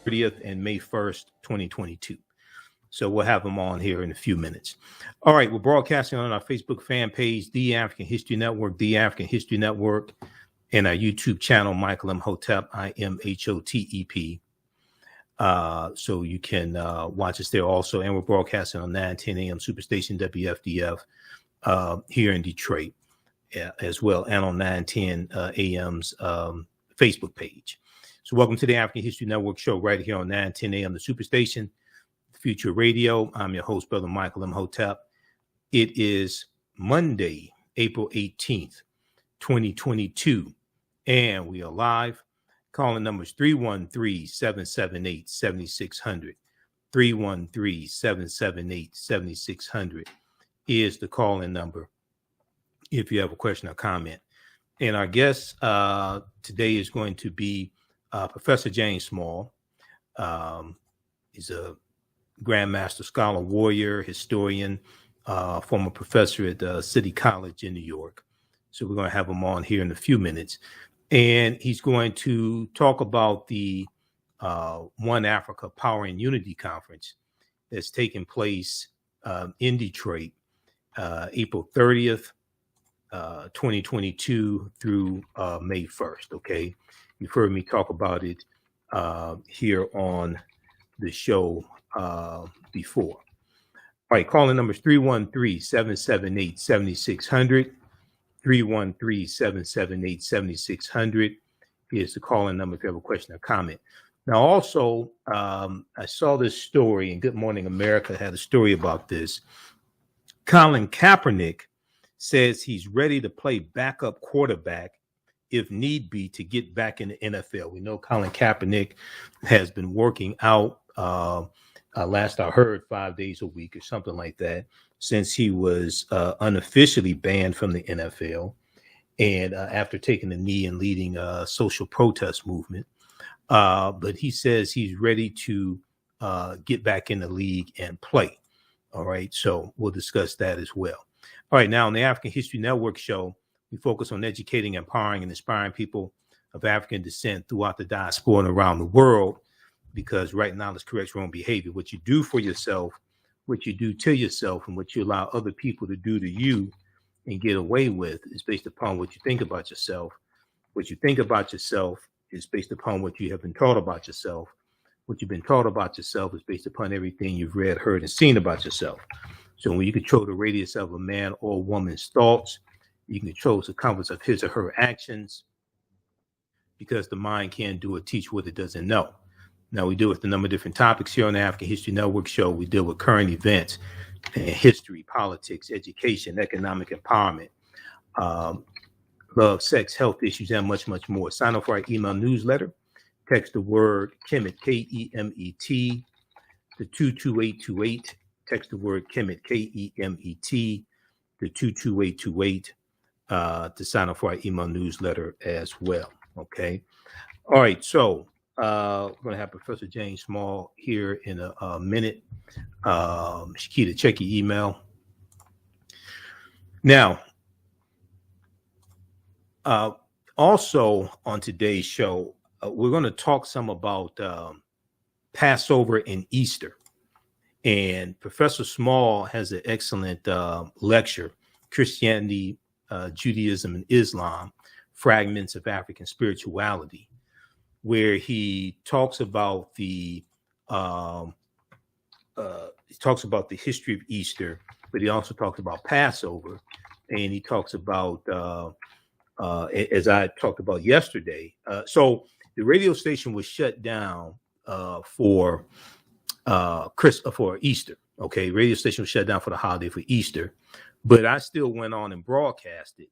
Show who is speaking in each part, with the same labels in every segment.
Speaker 1: 30th and May 1st, 2022. So we'll have them on here in a few minutes. All right, we're broadcasting on our Facebook fan page, The African History Network, The African History Network, and our YouTube channel, Michael Imhotep, Imhotep. So you can watch us there also. And we're broadcasting on 9:10 a.m. Superstation WFDF here in Detroit as well, and on 9:10 a.m.'s Facebook page. So welcome to the African History Network show right here on 9:10 a.m. the Superstation, Future Radio. I'm your host, Brother Michael Imhotep. It is Monday, April 18th, 2022, and we are live. Calling numbers 313-778-7600. 313-778-7600 is the call-in number if you have a question or comment. And our guest today is going to be Professor James Small. He's a Grandmaster Scholar, warrior, historian, former professor at City College in New York. So we're going to have him on here in a few minutes. And he's going to talk about the One Africa Power and Unity Conference that's taking place in Detroit, April 30th, 2022 through May 1st. Okay. You've heard me talk about it here on the show before. All right. Calling numbers 313-778-7600. 313-778-7600 is the call-in number if you have a question or comment. Now, also, I saw this story, and Good Morning America had a story about this. Colin Kaepernick says he's ready to play backup quarterback if need be to get back in the NFL. We know Colin Kaepernick has been working out, last I heard, 5 days a week or something like that, since he was unofficially banned from the NFL and after taking a knee and leading a social protest movement. But he says he's ready to get back in the league and play. All right. So we'll discuss that as well. All right. Now, on the African History Network show, we focus on educating, empowering, and inspiring people of African descent throughout the diaspora and around the world, because right knowledge corrects wrong behavior. What you do for yourself, what you do to yourself, and what you allow other people to do to you and get away with is based upon what you think about yourself. What you think about yourself is based upon what you have been taught about yourself. What you've been taught about yourself is based upon everything you've read, heard, and seen about yourself. So when you control the radius of a man or woman's thoughts, you can control the circumference of his or her actions, because the mind can't do or teach what it doesn't know. Now, we deal with a number of different topics here on the African History Network show. We deal with current events, history, politics, education, economic empowerment, love, sex, health issues, and much, much more. Sign up for our email newsletter. Text the word Kemet, K-E-M-E-T, to 22828. Text the word Kemet, K-E-M-E-T, to 22828 to sign up for our email newsletter as well. Okay. All right. So we're going to have Professor James Small here in a minute. Shakita, check your email. Now, also on today's show, we're going to talk some about Passover and Easter. And Professor Small has an excellent lecture, Christianity, Judaism, and Islam, Fragments of African Spirituality, where he talks about the history of Easter, but he also talks about Passover, and he talks about as I talked about yesterday. So the radio station was shut down for Easter. Okay, radio station was shut down for the holiday for Easter, but I still went on and broadcasted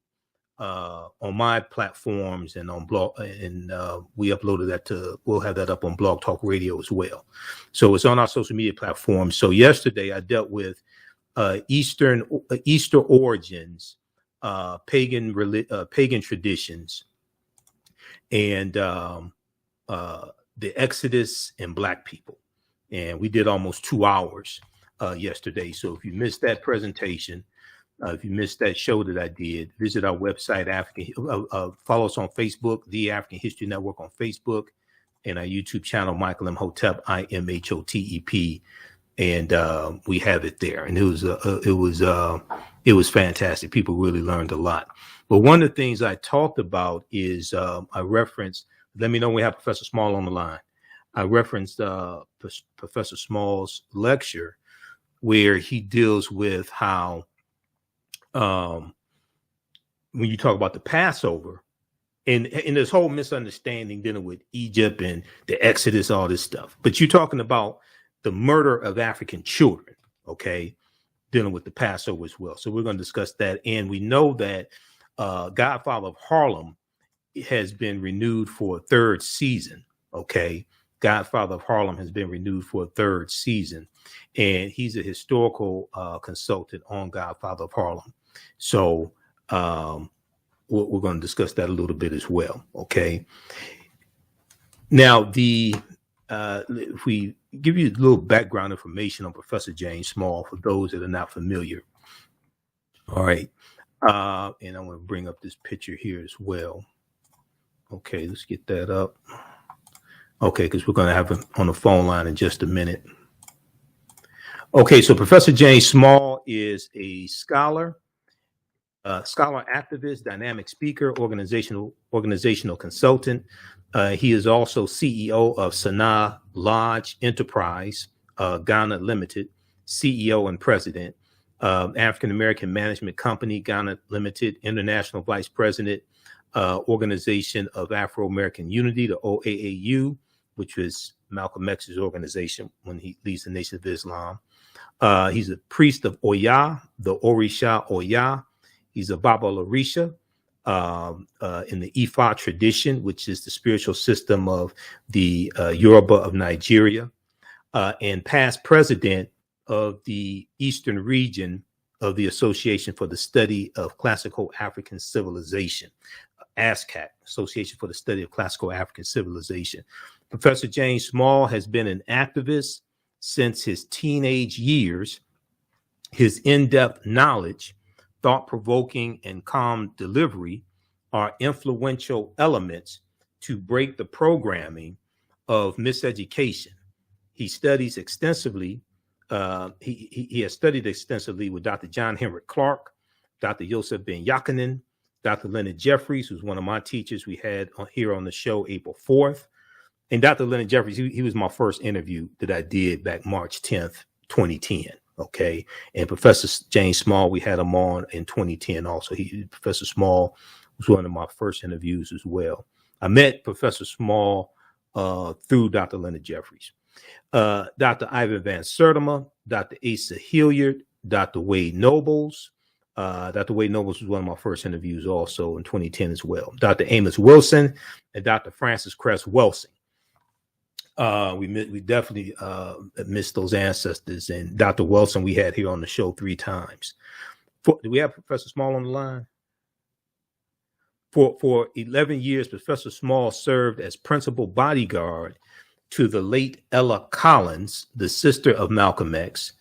Speaker 1: on my platforms and on blog, and we uploaded that we'll have that up on Blog Talk Radio as well. So it's on our social media platforms. So yesterday I dealt with Easter origins, pagan traditions, and the Exodus and Black people. And we did almost 2 hours yesterday. So if you missed that presentation, if you missed that show that I did, visit our website, follow us on Facebook, The African History Network on Facebook, and our YouTube channel, Michael Imhotep, IMHOTEP, and we have it there. And it was fantastic. People really learned a lot. But one of the things I talked about is I referenced. Let me know when we have Professor Small on the line. I referenced Professor Small's lecture, where he deals with how when you talk about the Passover and this whole misunderstanding dealing with Egypt and the Exodus, all this stuff. But you're talking about the murder of African children, okay, dealing with the Passover as well. So we're going to discuss that. And we know that Godfather of Harlem has been renewed for a third season, okay? Godfather of Harlem has been renewed for a third season, and he's a historical consultant on Godfather of Harlem. So we're going to discuss that a little bit as well, okay? Now, if we give you a little background information on Professor James Small, for those that are not familiar, all right, and I'm going to bring up this picture here as well. Okay, let's get that up. Okay, because we're going to have him on the phone line in just a minute. Okay, so Professor James Small is a scholar activist, dynamic speaker, organizational consultant. He is also CEO of SaNeter Lodge Enterprise, Ghana Limited, CEO and president, African American Management Company, Ghana Limited, international vice president, Organization of Afro-American Unity, the OAAU, which was Malcolm X's organization when he leads the Nation of Islam. He's a priest of Oya, the Orisha Oya. He's a Baba Larisha in the Ifa tradition, which is the spiritual system of the Yoruba of Nigeria, and past president of the Eastern region of the Association for the Study of Classical African Civilization, ASCAC, Association for the Study of Classical African Civilization. Professor James Small has been an activist since his teenage years. His in-depth knowledge, thought-provoking, and calm delivery are influential elements to break the programming of miseducation. He studies extensively. He has studied extensively with Dr. John Henrik Clark, Dr. Yosef Ben Yakinen, Dr. Leonard Jeffries, who's one of my teachers we had here on the show April 4th. And Dr. Leonard Jeffries, he was my first interview that I did back March 10th, 2010. Okay. And Professor James Small, we had him on in 2010 also. Professor Small was one of my first interviews as well. I met Professor Small through Dr. Leonard Jeffries. Dr. Ivan Van Sertima, Dr. Asa Hilliard, Dr. Wade Nobles. Dr. Wade Nobles was one of my first interviews also in 2010 as well. Dr. Amos Wilson and Dr. Francis Cress Welsing. We definitely miss those ancestors. And Dr. Wilson we had here on the show 3 times. Do we have Professor Small on the line? For 11 years, Professor Small served as principal bodyguard to the late Ella Collins, the sister of Malcolm X,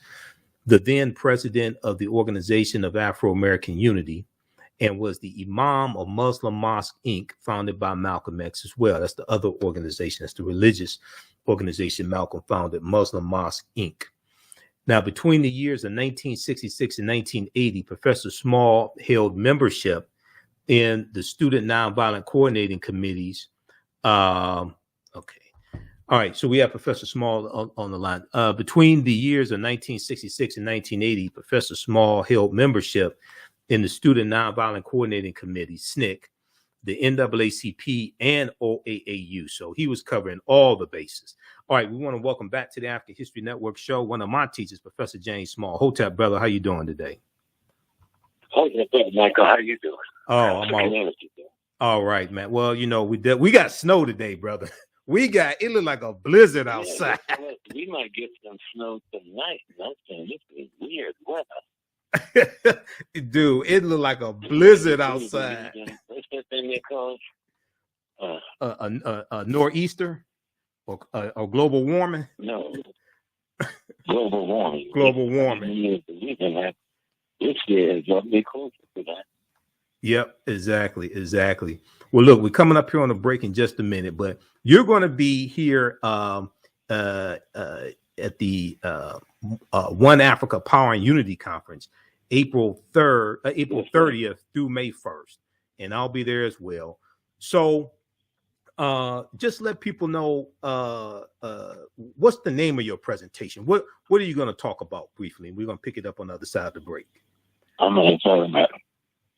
Speaker 1: the then president of the Organization of Afro-American Unity, and was the Imam of Muslim Mosque, Inc., founded by Malcolm X as well. That's the other organization. That's the religious organization Malcolm founded, Muslim Mosque, Inc. Now, between the years of 1966 and 1980, Professor Small held membership in the Student Nonviolent Coordinating Committees. Okay. All right, so we have Professor Small on the line. Between the years of 1966 and 1980, Professor Small held membership in the Student Nonviolent Coordinating Committee, SNCC, the NAACP, and OAAU. So he was covering all the bases. All right, we want to welcome back to the African History Network show one of my teachers, Professor James Small. Hotep, brother, how you doing today?
Speaker 2: Hotep, Michael, how you doing?
Speaker 1: Oh, I'm all right, man. Well, you know, we got snow today, brother. It looked like a blizzard outside.
Speaker 2: We might get some snow tonight. That's this weird weather.
Speaker 1: Dude, it looked like a blizzard outside.
Speaker 2: What's that thing they call?
Speaker 1: A nor'easter or global warming?
Speaker 2: No. Global warming.
Speaker 1: Global warming.
Speaker 2: This year is going to be closer to that.
Speaker 1: Yep, exactly. Well, look, we're coming up here on a break in just a minute, but you're going to be here at the One Africa Power and Unity Conference, April 30th through May 1st, and I'll be there as well. So just let people know what's the name of your presentation. What are you going to talk about briefly? We're going to pick it up on the other side of the break.
Speaker 2: I'm going to talk about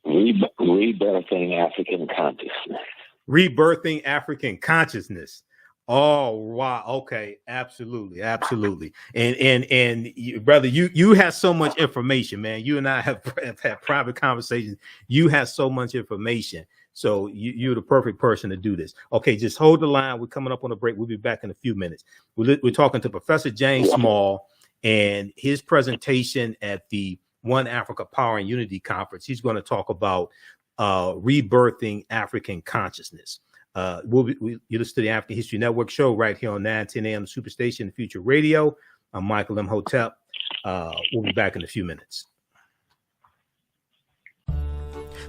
Speaker 2: rebirthing African consciousness.
Speaker 1: Rebirthing African consciousness. Oh wow, okay, absolutely. And you, brother, you have so much information, man. You and I have had private conversations. You have so much information. So you're the perfect person to do this. Okay, just hold the line. We're coming up on a break. We'll be back in a few minutes. We're talking to Professor James Small and his presentation at the One Africa Power and Unity Conference. He's going to talk about rebirthing African consciousness. You listen to the African History Network show right here on 910 AM Superstation Future Radio. I'm Michael Imhotep. We'll be back in a few minutes.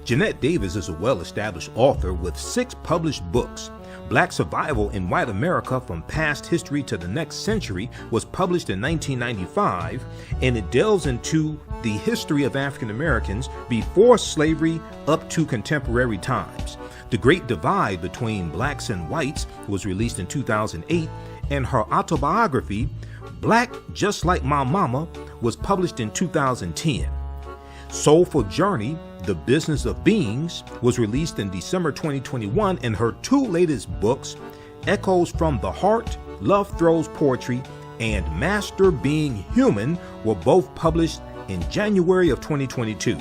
Speaker 1: Jeanette Davis is a well-established author with 6 published books. Black Survival in White America from Past History to the Next Century was published in 1995, and it delves into the history of African Americans before slavery up to contemporary times. The Great Divide Between Blacks and Whites was released in 2008, and her autobiography, Black Just Like My Mama, was published in 2010. Soulful Journey, The Business of Beings, was released in December 2021, and her 2 latest books, Echoes from the Heart, Love Throws Poetry, and Master Being Human, were both published in January of 2022.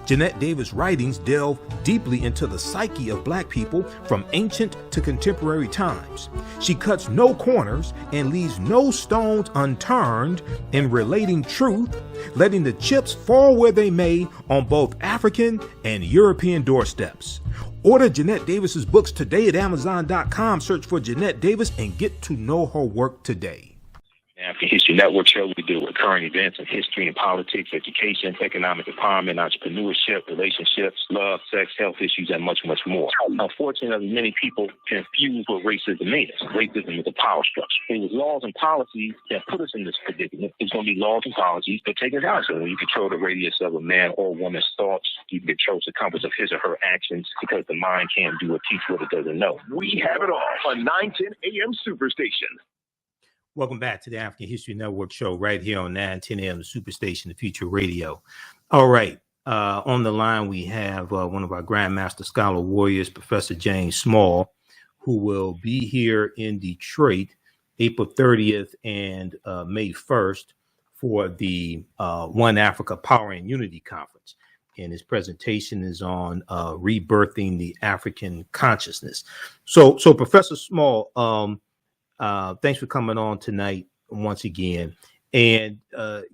Speaker 1: Jeanette Davis' writings delve deeply into the psyche of Black people from ancient to contemporary times. She cuts no corners and leaves no stones unturned in relating truth, letting the chips fall where they may on both African and European doorsteps. Order Jeanette Davis's books today at Amazon.com. Search for Jeanette Davis and get to know her work today.
Speaker 3: African History Network show, we deal with current events in history and politics, education, economic empowerment, entrepreneurship, relationships, love, sex, health issues, and much, much more. Unfortunately, many people confuse what racism is. Racism is a power structure. It was laws and policies that put us in this predicament. It's going to be laws and policies that take us out. So when you control the radius of a man or woman's thoughts, you can control the compass of his or her actions, because the mind can't do or teach what it doesn't know.
Speaker 4: We have it all on 910 AM Superstation.
Speaker 1: Welcome back to the African History Network show right here on 910 AM Superstation, the Future Radio. All right. On the line, we have one of our Grandmaster Scholar Warriors, Professor James Small, who will be here in Detroit, April 30th and May 1st for the One Africa Power and Unity Conference. And his presentation is on rebirthing the African consciousness. So Professor Small, thanks for coming on tonight once again, and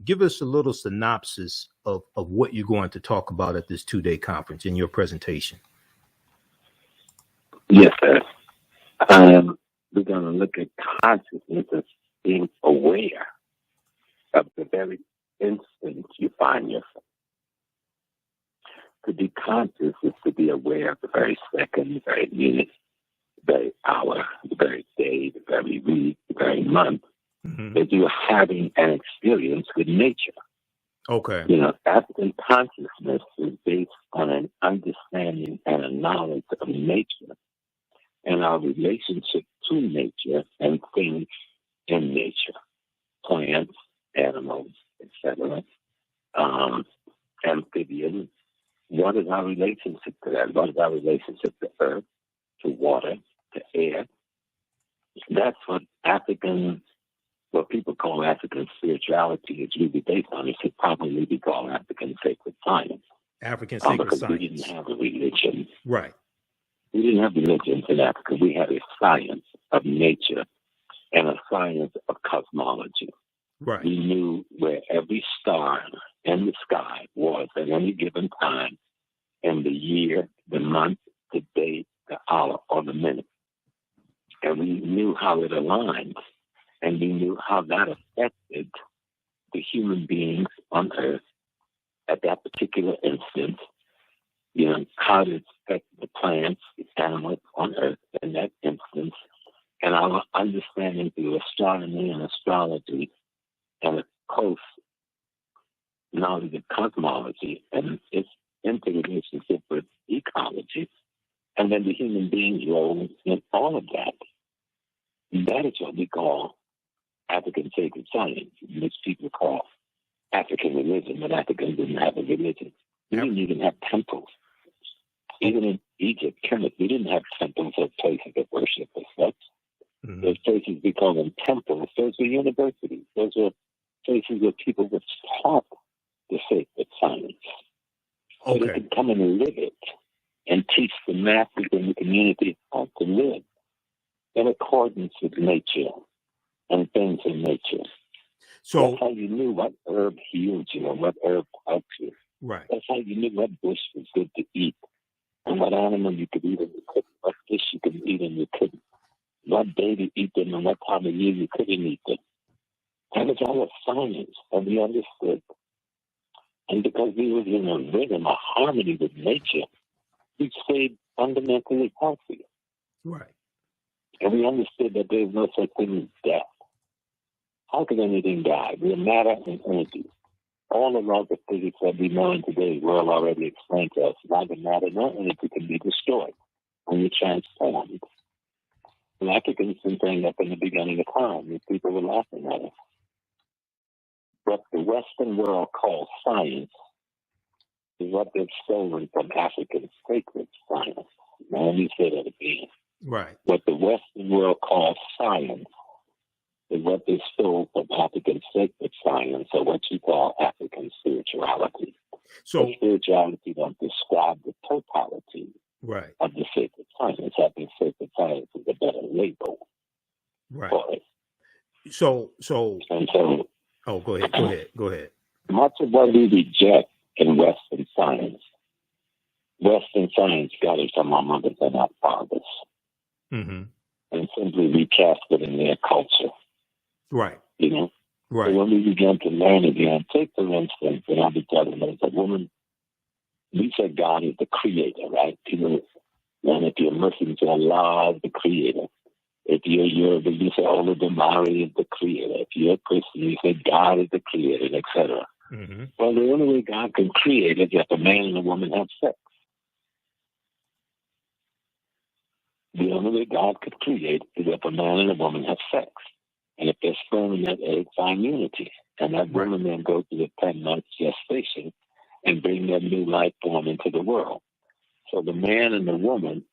Speaker 1: give us a little synopsis of what you're going to talk about at this 2-day conference in your presentation.
Speaker 2: Yes, sir. We're going to look at consciousness as being aware of the very instant you find yourself. To be conscious is to be aware of the very second, the very minute, the very hour, the very day, the very week, the very month, that you're having an experience with nature.
Speaker 1: Okay.
Speaker 2: You know, African consciousness is based on an understanding and a knowledge of nature and our relationship to nature and things in nature, plants, animals, etc., amphibians. What is our relationship to that? What is our relationship to earth, to water, to air? That's what what people call African spirituality is really based on. It should probably be called African sacred science.
Speaker 1: African sacred
Speaker 2: because
Speaker 1: science.
Speaker 2: We didn't have a religion.
Speaker 1: Right.
Speaker 2: We didn't have religions in Africa. We had a science of nature and a science of cosmology.
Speaker 1: Right.
Speaker 2: We knew where every star in the sky was at any given time in the year, the month, the day, the hour, or the minute. And we knew how it aligned, and we knew how that affected the human beings on Earth at that particular instance, how to affect the plants, the animals on Earth in that instance, and our understanding through astronomy and astrology, and of course, knowledge of cosmology and its interrelationship with ecology, and then the human being's role in all of that. That is what we call African sacred science, which people call African religion, but Africans didn't have a religion. We didn't even have temples. Even in Egypt, Kemet, we didn't have temples or places of worship as such. Mm-hmm. Those places, we call them temples. Those were universities. Those were places where people were taught the sacred science. So they could come and live it and teach the masses in the community how to live in accordance with nature and things in nature. So that's how you knew what herb healed you or what herb helped you.
Speaker 1: Right.
Speaker 2: That's how you knew what bush was good to eat and what animal you could eat and you couldn't, what fish you could eat and you couldn't, what day to eat them and what time of year you couldn't eat them. That was all a science, and we understood. And because we were in a rhythm, a harmony with nature, we stayed fundamentally healthy.
Speaker 1: Right.
Speaker 2: And we understood that there's no such thing as death. How could anything die? We're matter and energy. All the laws of physics that we know in today's world already explained to us. Neither matter nor energy can be destroyed when you're transformed. The Africans been saying that from the beginning of time, and people were laughing at us. What the Western world calls science is what they've stolen from African sacred science. Now, let me say that again.
Speaker 1: Right.
Speaker 2: What the Western world calls science is what they stole from African sacred science, or what you call African spirituality. So but spirituality don't describe the totality of the sacred science. I think sacred science is a better label for it.
Speaker 1: So oh, go ahead.
Speaker 2: Much of what we reject in Western science got it from our mothers and our fathers, and simply recast it in their culture.
Speaker 1: Right.
Speaker 2: Right. So when we began to learn again, take for instance, and I'll be telling them, as a woman, we said God is the creator, right? People, and if you're Muslim, you say Allah is the creator. If you're Yoruba, you say Olodumare is the creator. If you're a Christian, you say God is the creator, etc. Well, the only way God can create is if a man and a woman have sex. The only way God could create is if a man and a woman have sex. And if there's sperm in that egg, find unity. And that woman then goes through the 10-month gestation and bring that new life form into the world. So the man and the woman,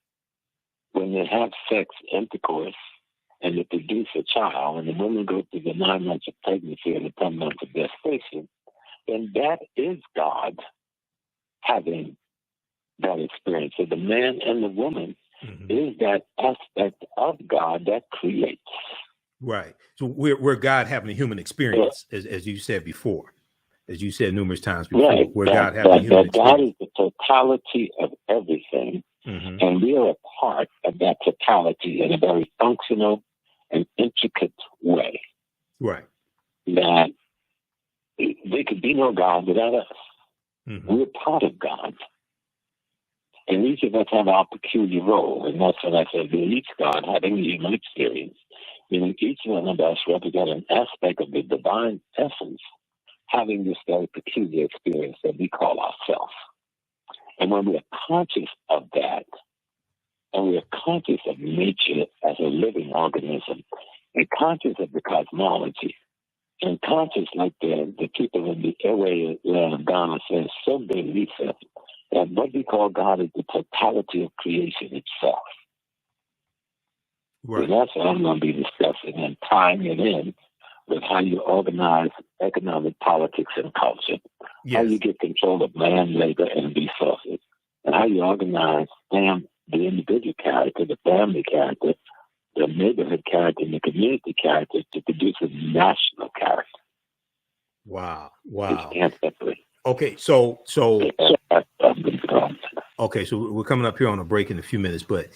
Speaker 2: when they have sex, intercourse, and they produce a child, and the woman goes through the 9 months of pregnancy and the 10 months of gestation, then that is God having that experience. So the man and the woman is that aspect of God that creates.
Speaker 1: Right. So we're God having a human experience, as you said before, as you said numerous times before.
Speaker 2: Right.
Speaker 1: We're God having a human experience.
Speaker 2: God is the totality of everything, and we are a part of that totality in a very functional and intricate way.
Speaker 1: Right.
Speaker 2: That there could be no God without us. We're part of God. And each of us have our peculiar role. And that's what I said, each God having a human experience. Meaning each one of us represent an aspect of the divine essence having this very peculiar experience that we call ourselves. And when we are conscious of that, and we are conscious of nature as a living organism, and conscious of the cosmology, and conscious like the people in the airway land of Ghana says, so big Lisa, that what we call God is the totality of creation itself. Right. And that's what I'm going to be discussing and tying it in with how you organize economic politics and culture, how you get control of land, labor, and resources, and how you organize the individual character, the family character, the neighborhood character, and the community character to produce a national character.
Speaker 1: Wow.
Speaker 2: Which can't separate.
Speaker 1: Okay, so we're coming up here on a break in a few minutes, but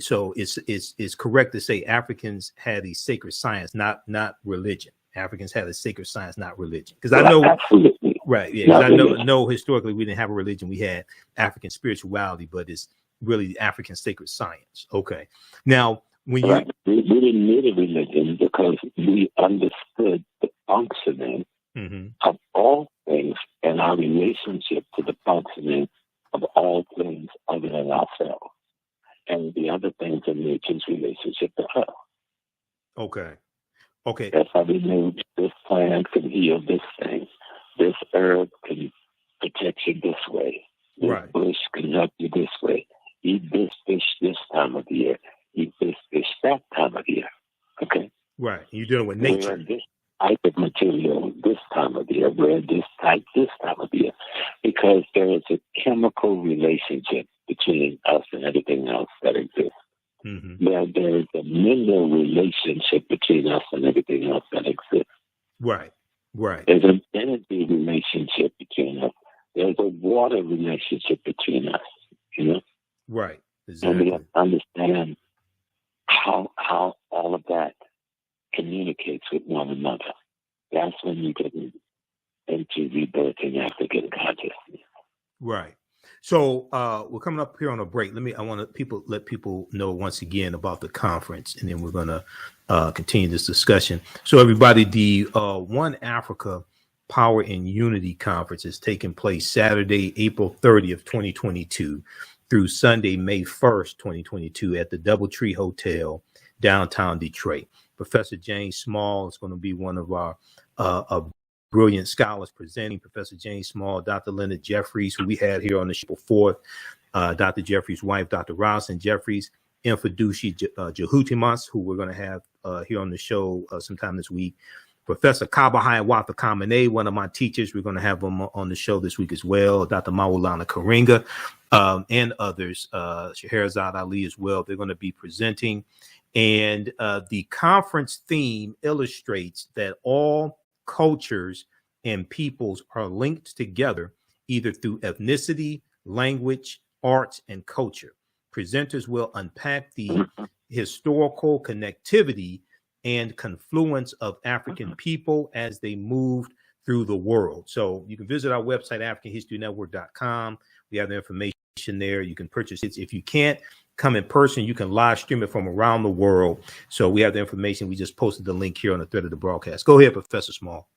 Speaker 1: so it's correct to say Africans had a sacred science, not religion. Africans had a sacred science, not religion. Because I know, Right. Yeah. 'Cause I know historically we didn't have a religion. We had African spirituality, but it's really African sacred science. Okay. Now, when you
Speaker 2: we didn't need a religion because we understood the functioning of all things and our relationship to the functioning of all things other than ourselves and the other things in nature's relationship to us.
Speaker 1: Okay. Okay.
Speaker 2: That's how we knew this plant can heal this thing. This herb can protect you this way. This bush can help you this way. Eat this fish this time of the year. Eat this fish that time of the year. Okay?
Speaker 1: Right. You're dealing with nature.
Speaker 2: Wear this type of material this time of the year. Wear this type this time of the year. Because there is a chemical relationship between us and everything else that exists. There is a mineral relationship between us and everything else that exists.
Speaker 1: Right. Right.
Speaker 2: There's an energy relationship between us. There's a water relationship between us. You know.
Speaker 1: Right. Exactly.
Speaker 2: And we have to understand how all of that communicates with one another. That's when you get into rebirthing African consciousness.
Speaker 1: Right. So we're coming up here on a break. I want to let people know once again about the conference, and then we're going to continue this discussion. So everybody, the One Africa Power and Unity Conference is taking place Saturday, April 30th, 2022 through Sunday, May 1st, 2022 at the DoubleTree Hotel, downtown Detroit. Professor James Small is going to be one of our brilliant scholars presenting. Professor James Small, Dr. Leonard Jeffries, who we had here on the show before, Dr. Jeffries' wife, Dr. Ralston Jeffries, Infadushi Jehutimas, who we're going to have here on the show sometime this week. Professor Kabahai Watha Kamene, one of my teachers, we're going to have him on the show this week as well. Dr. Maulana Karinga and others, Scheherazade Ali as well. They're going to be presenting. And the conference theme illustrates that all cultures and peoples are linked together either through ethnicity, language, arts, and culture. Presenters will unpack the historical connectivity and confluence of African people as they moved through the world. So you can visit our website, AfricanHistoryNetwork.com. We have the information there. You can purchase it. If you can't come in person, you can live stream it from around the world. So we have the information. We just posted the link here on the thread of the broadcast. Go ahead, Professor Small.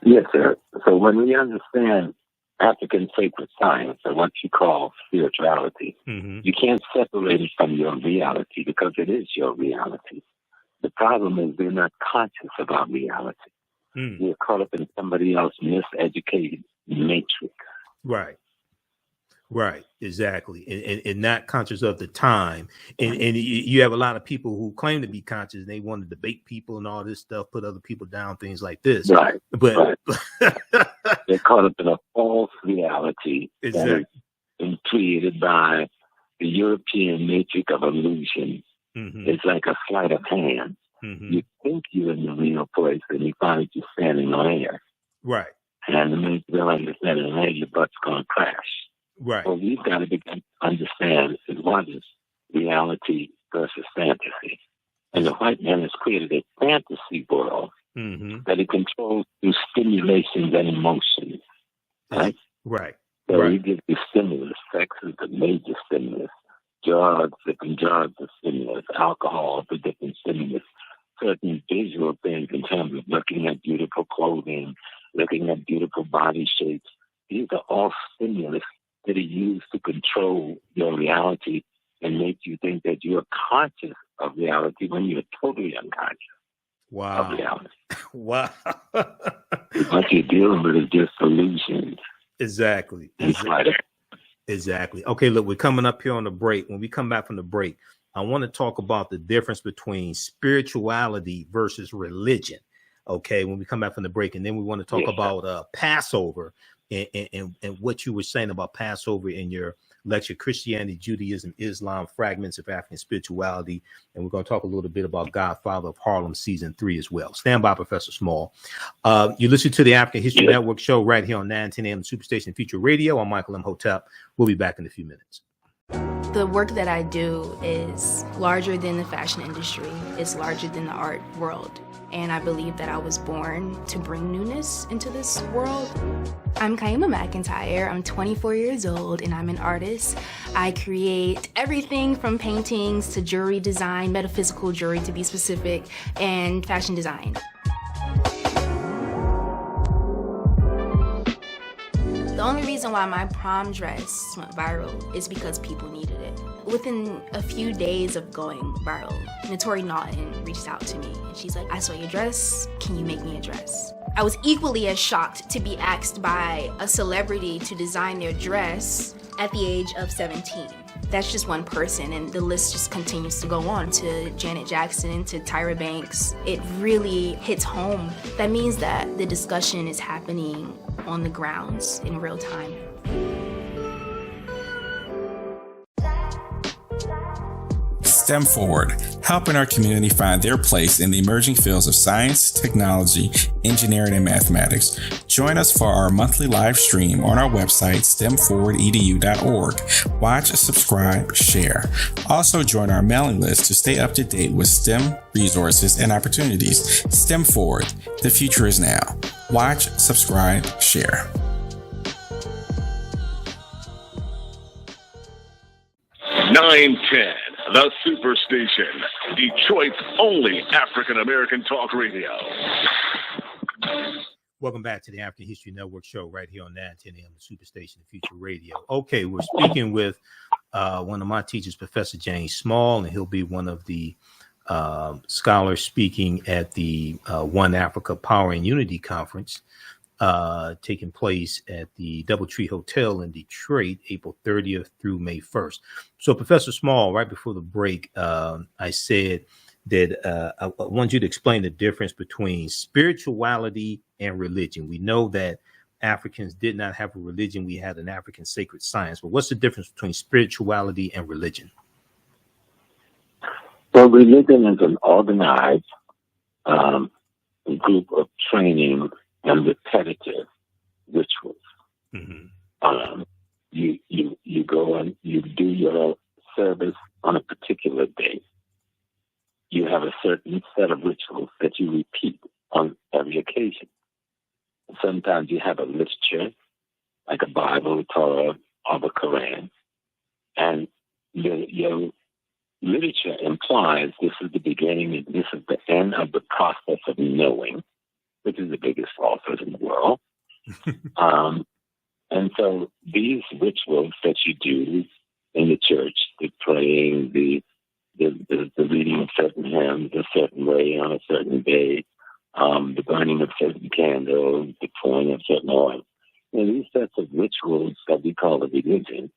Speaker 2: Yes, sir. So when we understand African sacred science, or what you call spirituality, you can't separate it from your reality because it is your reality. The problem is we're not conscious about reality. We're caught up in somebody else's miseducated matrix.
Speaker 1: Right. Right, exactly, and not conscious of the time, and you have a lot of people who claim to be conscious, and they want to debate people and all this stuff, put other people down, things like this.
Speaker 2: Right,
Speaker 1: but
Speaker 2: they're caught up in a false reality
Speaker 1: exactly.
Speaker 2: that has been created by the European matrix of illusion. It's like a sleight of hand. You think you're in the real place, and you find you're standing on air.
Speaker 1: Right,
Speaker 2: and the minute you realize you're standing on air, your butt's going to crash.
Speaker 1: Right.
Speaker 2: Well, we've got to begin to understand that what is reality versus fantasy. And the white man has created a fantasy world that he controls through stimulations and emotions. Right?
Speaker 1: Right.
Speaker 2: So he gives you stimulus. Sex is the major stimulus. Drugs, different drugs are stimulus. Alcohol is a different stimulus. Certain visual things in terms of looking at beautiful clothing, looking at beautiful body shapes. These are all stimulus that are used to control your reality and make you think that you are conscious of reality when you're totally unconscious of reality.
Speaker 1: Wow.
Speaker 2: What you're dealing with is just illusions.
Speaker 1: Exactly. Exactly. Okay, look, we're coming up here on the break. When we come back from the break, I want to talk about the difference between spirituality versus religion. Okay, when we come back from the break, and then we want to talk about Passover. And what you were saying about Passover in your lecture, Christianity, Judaism, Islam, Fragments of African Spirituality. And we're going to talk a little bit about Godfather of Harlem Season 3 as well. Stand by, Professor Small. You listen to the African History Network show right here on 910 AM Superstation Future Radio. I'm Michael Imhotep. We'll be back in a few minutes.
Speaker 5: The work that I do is larger than the fashion industry. It's larger than the art world. and I believe that I was born to bring newness into this world. I'm Kaima McIntyre. I'm 24 years old, and I'm an artist. I create everything from paintings to jewelry design, metaphysical jewelry to be specific, and fashion design. The only reason why my prom dress went viral is because people needed it. Within a few days of going viral, Notori Naughton reached out to me and she's like, I saw your dress, can you make me a dress? I was equally as shocked to be asked by a celebrity to design their dress at the age of 17. That's just one person, and the list just continues to go on to Janet Jackson, to Tyra Banks. It really hits home. That means that the discussion is happening on the grounds in real time.
Speaker 6: STEM Forward, helping our community find their place in the emerging fields of science, technology, engineering, and mathematics. Join us for our monthly live stream on our website, stemforwardedu.org. Watch, subscribe, share. Also join our mailing list to stay up to date with STEM resources and opportunities. STEM Forward, the future is now. Watch, subscribe, share.
Speaker 4: 910, the Superstation, Detroit's only African-American talk radio.
Speaker 1: Welcome back to the African History Network show right here on 910 AM, the Superstation, the Future Radio. Okay, we're speaking with one of my teachers, Professor James Small, and he'll be one of the scholars speaking at the One Africa Power and Unity Conference taking place at the Doubletree Hotel in Detroit, April 30th through May 1st. So, Professor Small, right before the break, I said that I want you to explain the difference between spirituality and religion. We know that Africans did not have a religion. We had an African sacred science. But what's the difference between spirituality and religion?
Speaker 2: Well, religion is an organized group of training and repetitive rituals. Mm-hmm. You go and you do your service on a particular day. You have a certain set of rituals that you repeat on every occasion. Sometimes you have a literature, like a Bible, Torah, or the Quran, and your literature implies this is the beginning and this is the end of the process of knowing, which is the biggest authors in the world. And so these rituals that you do in the church, the praying, the reading of certain hymns a certain way on a certain day, the burning of certain candles, the pouring of certain oil, these sets of rituals that we call a religion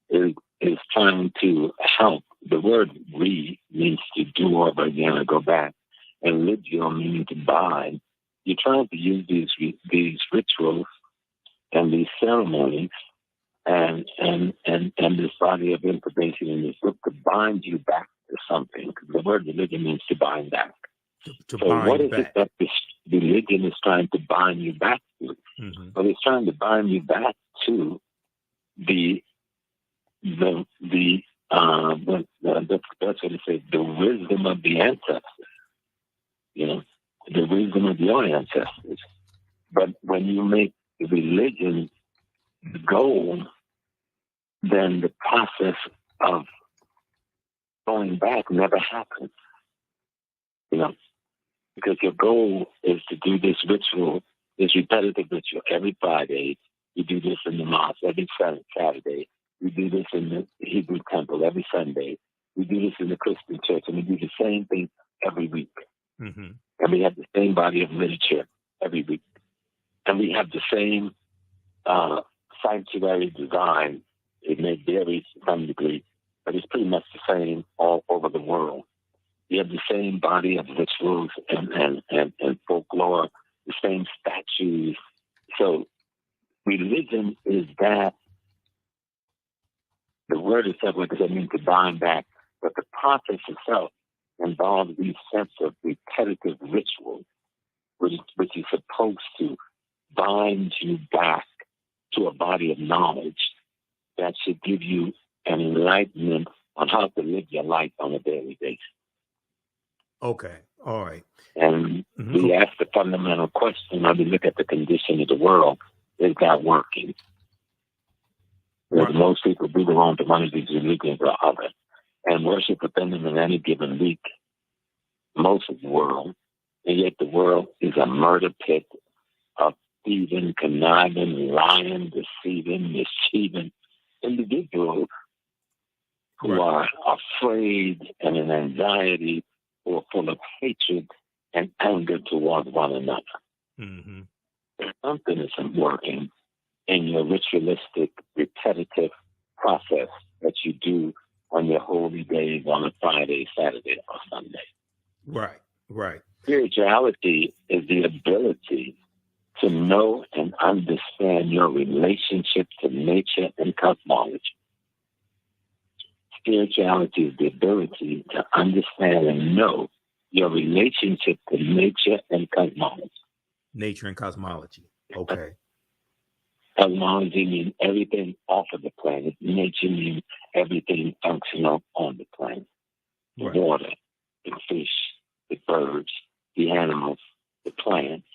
Speaker 2: is trying to help. The word "re" means to do over again or go back, and "legio" meaning to bind. You're trying to use these rituals and these ceremonies and this body of information in this book to bind you back to something. Because the word religion means to bind back.
Speaker 1: To
Speaker 2: so
Speaker 1: bind
Speaker 2: what is
Speaker 1: back.
Speaker 2: it that this religion is trying to bind you back to? Mm-hmm. Well, it's trying to bind you back to that's what it says, the wisdom of the ancestors. The wisdom of your ancestors. But when you make the religion the goal, then the process of going back never happens. Because your goal is to do this ritual, this repetitive ritual every Friday. You do this in the mosque every Saturday. We do this in the Hebrew temple every Sunday. We do this in the Christian church, and we do the same thing every week. Mm-hmm. And we have the same body of literature every week. And we have the same sanctuary design. It may vary to some degree, but it's pretty much the same all over the world. You have the same body of rituals and folklore, the same statues. So religion is that. The word itself, what does that mean, to bind back? But the process itself involves these sets of repetitive rituals, which is supposed to bind you back to a body of knowledge that should give you an enlightenment on how to live your life on a daily basis.
Speaker 1: Okay. All right.
Speaker 2: And we ask the fundamental question, when we look at the condition of the world, is that working? Because most people do belong to one of these religions or other and worship within them in any given week, most of the world, and yet the world is a murder pit of thieving, conniving, lying, deceiving, mischieving individuals who are afraid and in anxiety, who are full of hatred and anger towards one another.
Speaker 1: Mm-hmm.
Speaker 2: Something isn't working in your ritualistic, repetitive process that you do on your holy days on a Friday, Saturday, or Sunday.
Speaker 1: Right, right.
Speaker 2: Spirituality is the ability to know and understand your relationship to nature and cosmology. Spirituality is the ability to understand and know your relationship to nature and cosmology.
Speaker 1: Nature and cosmology. Okay.
Speaker 2: Cosmology means everything off of the planet. Nature means everything functional on the planet. The water, the fish, the birds, the animals, the plants,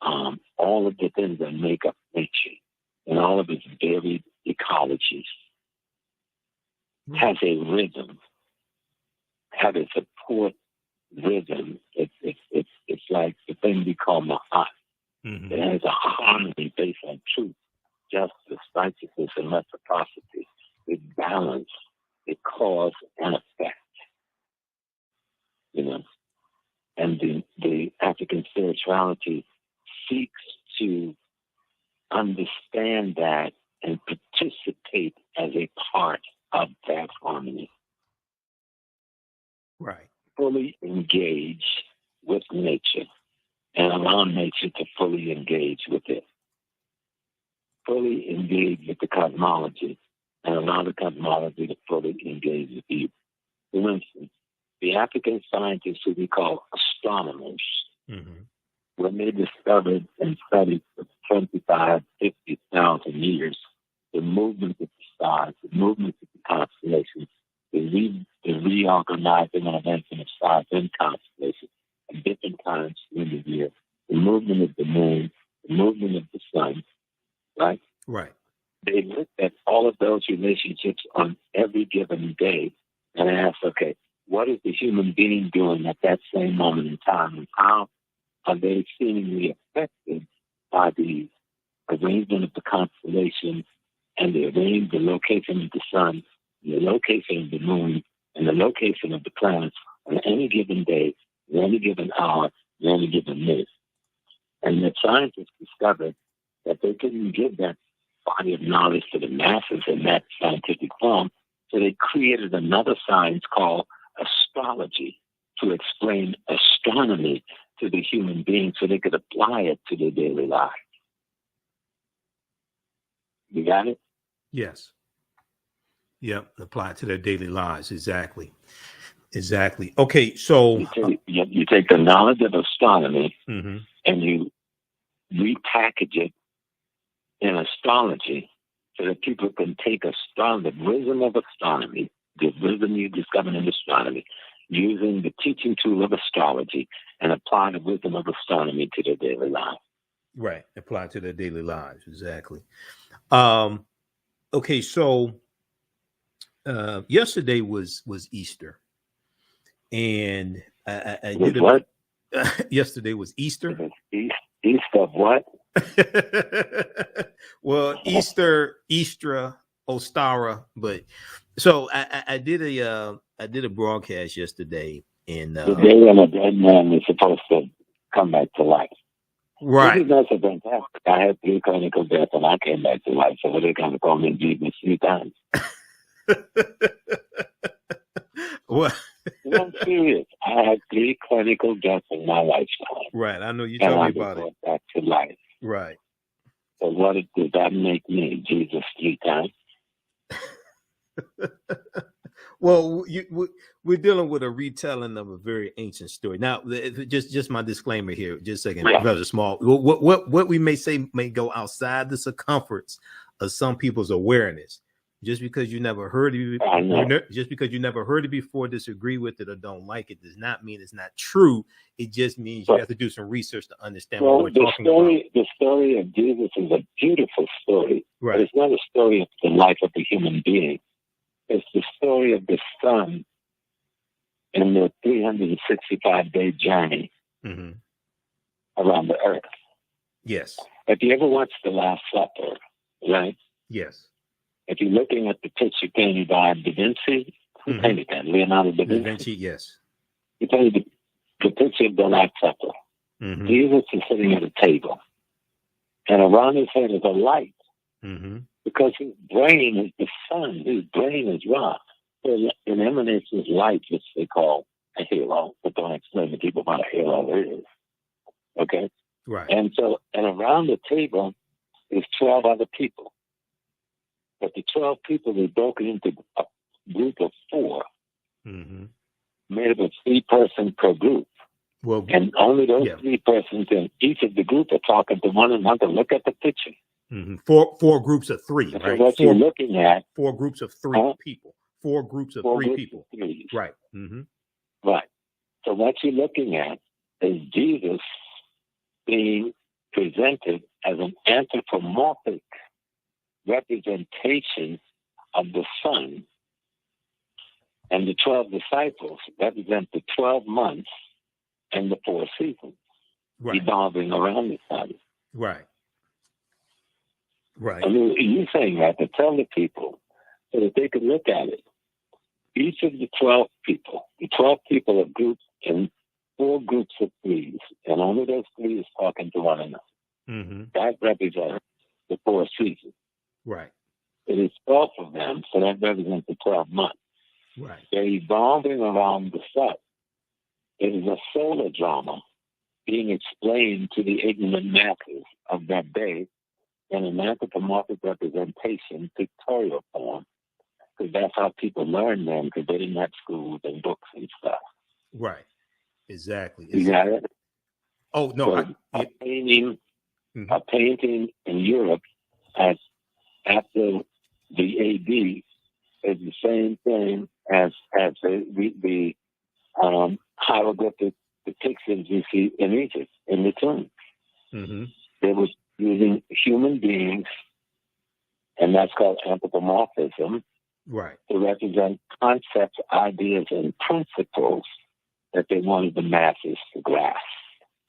Speaker 2: all of the things that make up nature and all of its varied ecologies has a rhythm, has a support rhythm. It's like the thing we call ma'at. Mm-hmm. It has a harmony based on truth, justice, righteousness, and reciprocity. It balance, it cause and effect. You know, and the African spirituality seeks to understand that and participate as a part of that harmony.
Speaker 1: Right.
Speaker 2: Fully engage with nature and allow nature to fully engage with it. Fully engage with the cosmology and allow the cosmology to fully engage with you. For instance, the African scientists who we call astronomers, when they discovered and studied for 25, 50,000 years the movement of the stars, the movement of the constellations, the reorganizing and events of stars and constellations at different times in the year, the movement of the moon, the movement of the sun, right?
Speaker 1: Right.
Speaker 2: They looked at all of those relationships on every given day and asked, okay, what is the human being doing at that same moment in time, and how are they seemingly affected by the arrangement of the constellations and the location of the sun, the location of the moon, and the location of the planets on any given day, in any given hour, in any given minute. And the scientists discovered that they couldn't give that body of knowledge to the masses in that scientific form, so they created another science called astrology to explain astronomy to the human being so they could apply it to their daily lives. You got it?
Speaker 1: Yes. Yep. Apply it to their daily lives. Exactly. Exactly. Okay. So
Speaker 2: you take the knowledge of astronomy and you repackage it in astrology so that people can take the wisdom of astronomy, the wisdom you discovered in astronomy, using the teaching tool of astrology, and apply the wisdom of astronomy to their daily lives.
Speaker 1: Right. Apply to their daily lives. Exactly. Okay. So yesterday was Easter, and I did
Speaker 2: what?
Speaker 1: Yesterday was Easter.
Speaker 2: East of what?
Speaker 1: Well, Easter, Ostara, but so I did a broadcast yesterday, and
Speaker 2: the day when a dead man is supposed to come back to life.
Speaker 1: Right.
Speaker 2: This is fantastic. I had 3 clinical deaths and I came back to life, so they're going to call me Jesus 3 times.
Speaker 1: Well,
Speaker 2: I'm serious. I had 3 clinical deaths in my lifetime.
Speaker 1: Right. I know you told me about it.
Speaker 2: Back to life.
Speaker 1: Right.
Speaker 2: So what does that make me? Jesus 3 times?
Speaker 1: Well, we're dealing with a retelling of a very ancient story. Now, just my disclaimer here, just a second, rather small. What we may say may go outside the circumference of some people's awareness. Just because you never heard it, just because you never heard it before, disagree with it, or don't like it, does not mean it's not true. It just means you have to do some research to understand what we're talking about.
Speaker 2: The story of Jesus is a beautiful story,
Speaker 1: right?
Speaker 2: But it's not a story of the life of a human being. It's the story of the sun in the 365-day journey around the earth.
Speaker 1: Yes.
Speaker 2: If you ever watched The Last Supper, right?
Speaker 1: Yes.
Speaker 2: If you're looking at the picture painted by Da Vinci, who painted that? Leonardo da Vinci?
Speaker 1: Da Vinci, yes.
Speaker 2: He painted the picture of the Last Supper. Jesus is sitting at a table, and around his head is a light, because his brain is the sun. His brain is rock. So it emanates this light, which they call a halo, but don't explain to people what a halo is. Okay?
Speaker 1: Right.
Speaker 2: And around the table is 12 other people. But the 12 people are broken into a group of 4, made up of 3 persons per group.
Speaker 1: Well,
Speaker 2: and only those 3 persons in each of the group are talking to one another. Look at the picture.
Speaker 1: Four groups of 3,
Speaker 2: so
Speaker 1: right?
Speaker 2: What you're looking at.
Speaker 1: 4 groups of 3 people. 4 groups of 3 people.
Speaker 2: Of 3.
Speaker 1: Right.
Speaker 2: Right. So what you're looking at is Jesus being presented as an anthropomorphic representation of the sun, and the 12 disciples represent the 12 months and the 4 seasons, evolving around the sun.
Speaker 1: Right. Right.
Speaker 2: I mean, you're saying that to tell the people so that they could look at it. Each of the 12 people are grouped in 4 groups of 3s, and only those 3 is talking to one another. That represents the 4 seasons.
Speaker 1: Right.
Speaker 2: It is 12 of them, so that represents the 12 months.
Speaker 1: Right.
Speaker 2: They're evolving around the sun. It is a solar drama being explained to the ignorant masses of that day in an anthropomorphic representation, pictorial form, because that's how people learn them, because they didn't have schools and books and stuff.
Speaker 1: Right. Exactly.
Speaker 2: You got it?
Speaker 1: Oh, no.
Speaker 2: So a painting in Europe after the AD is the same thing as the hieroglyphic depictions you see in Egypt, in the tombs. They were using human beings, and that's called anthropomorphism, to represent concepts, ideas, and principles that they wanted the masses to grasp.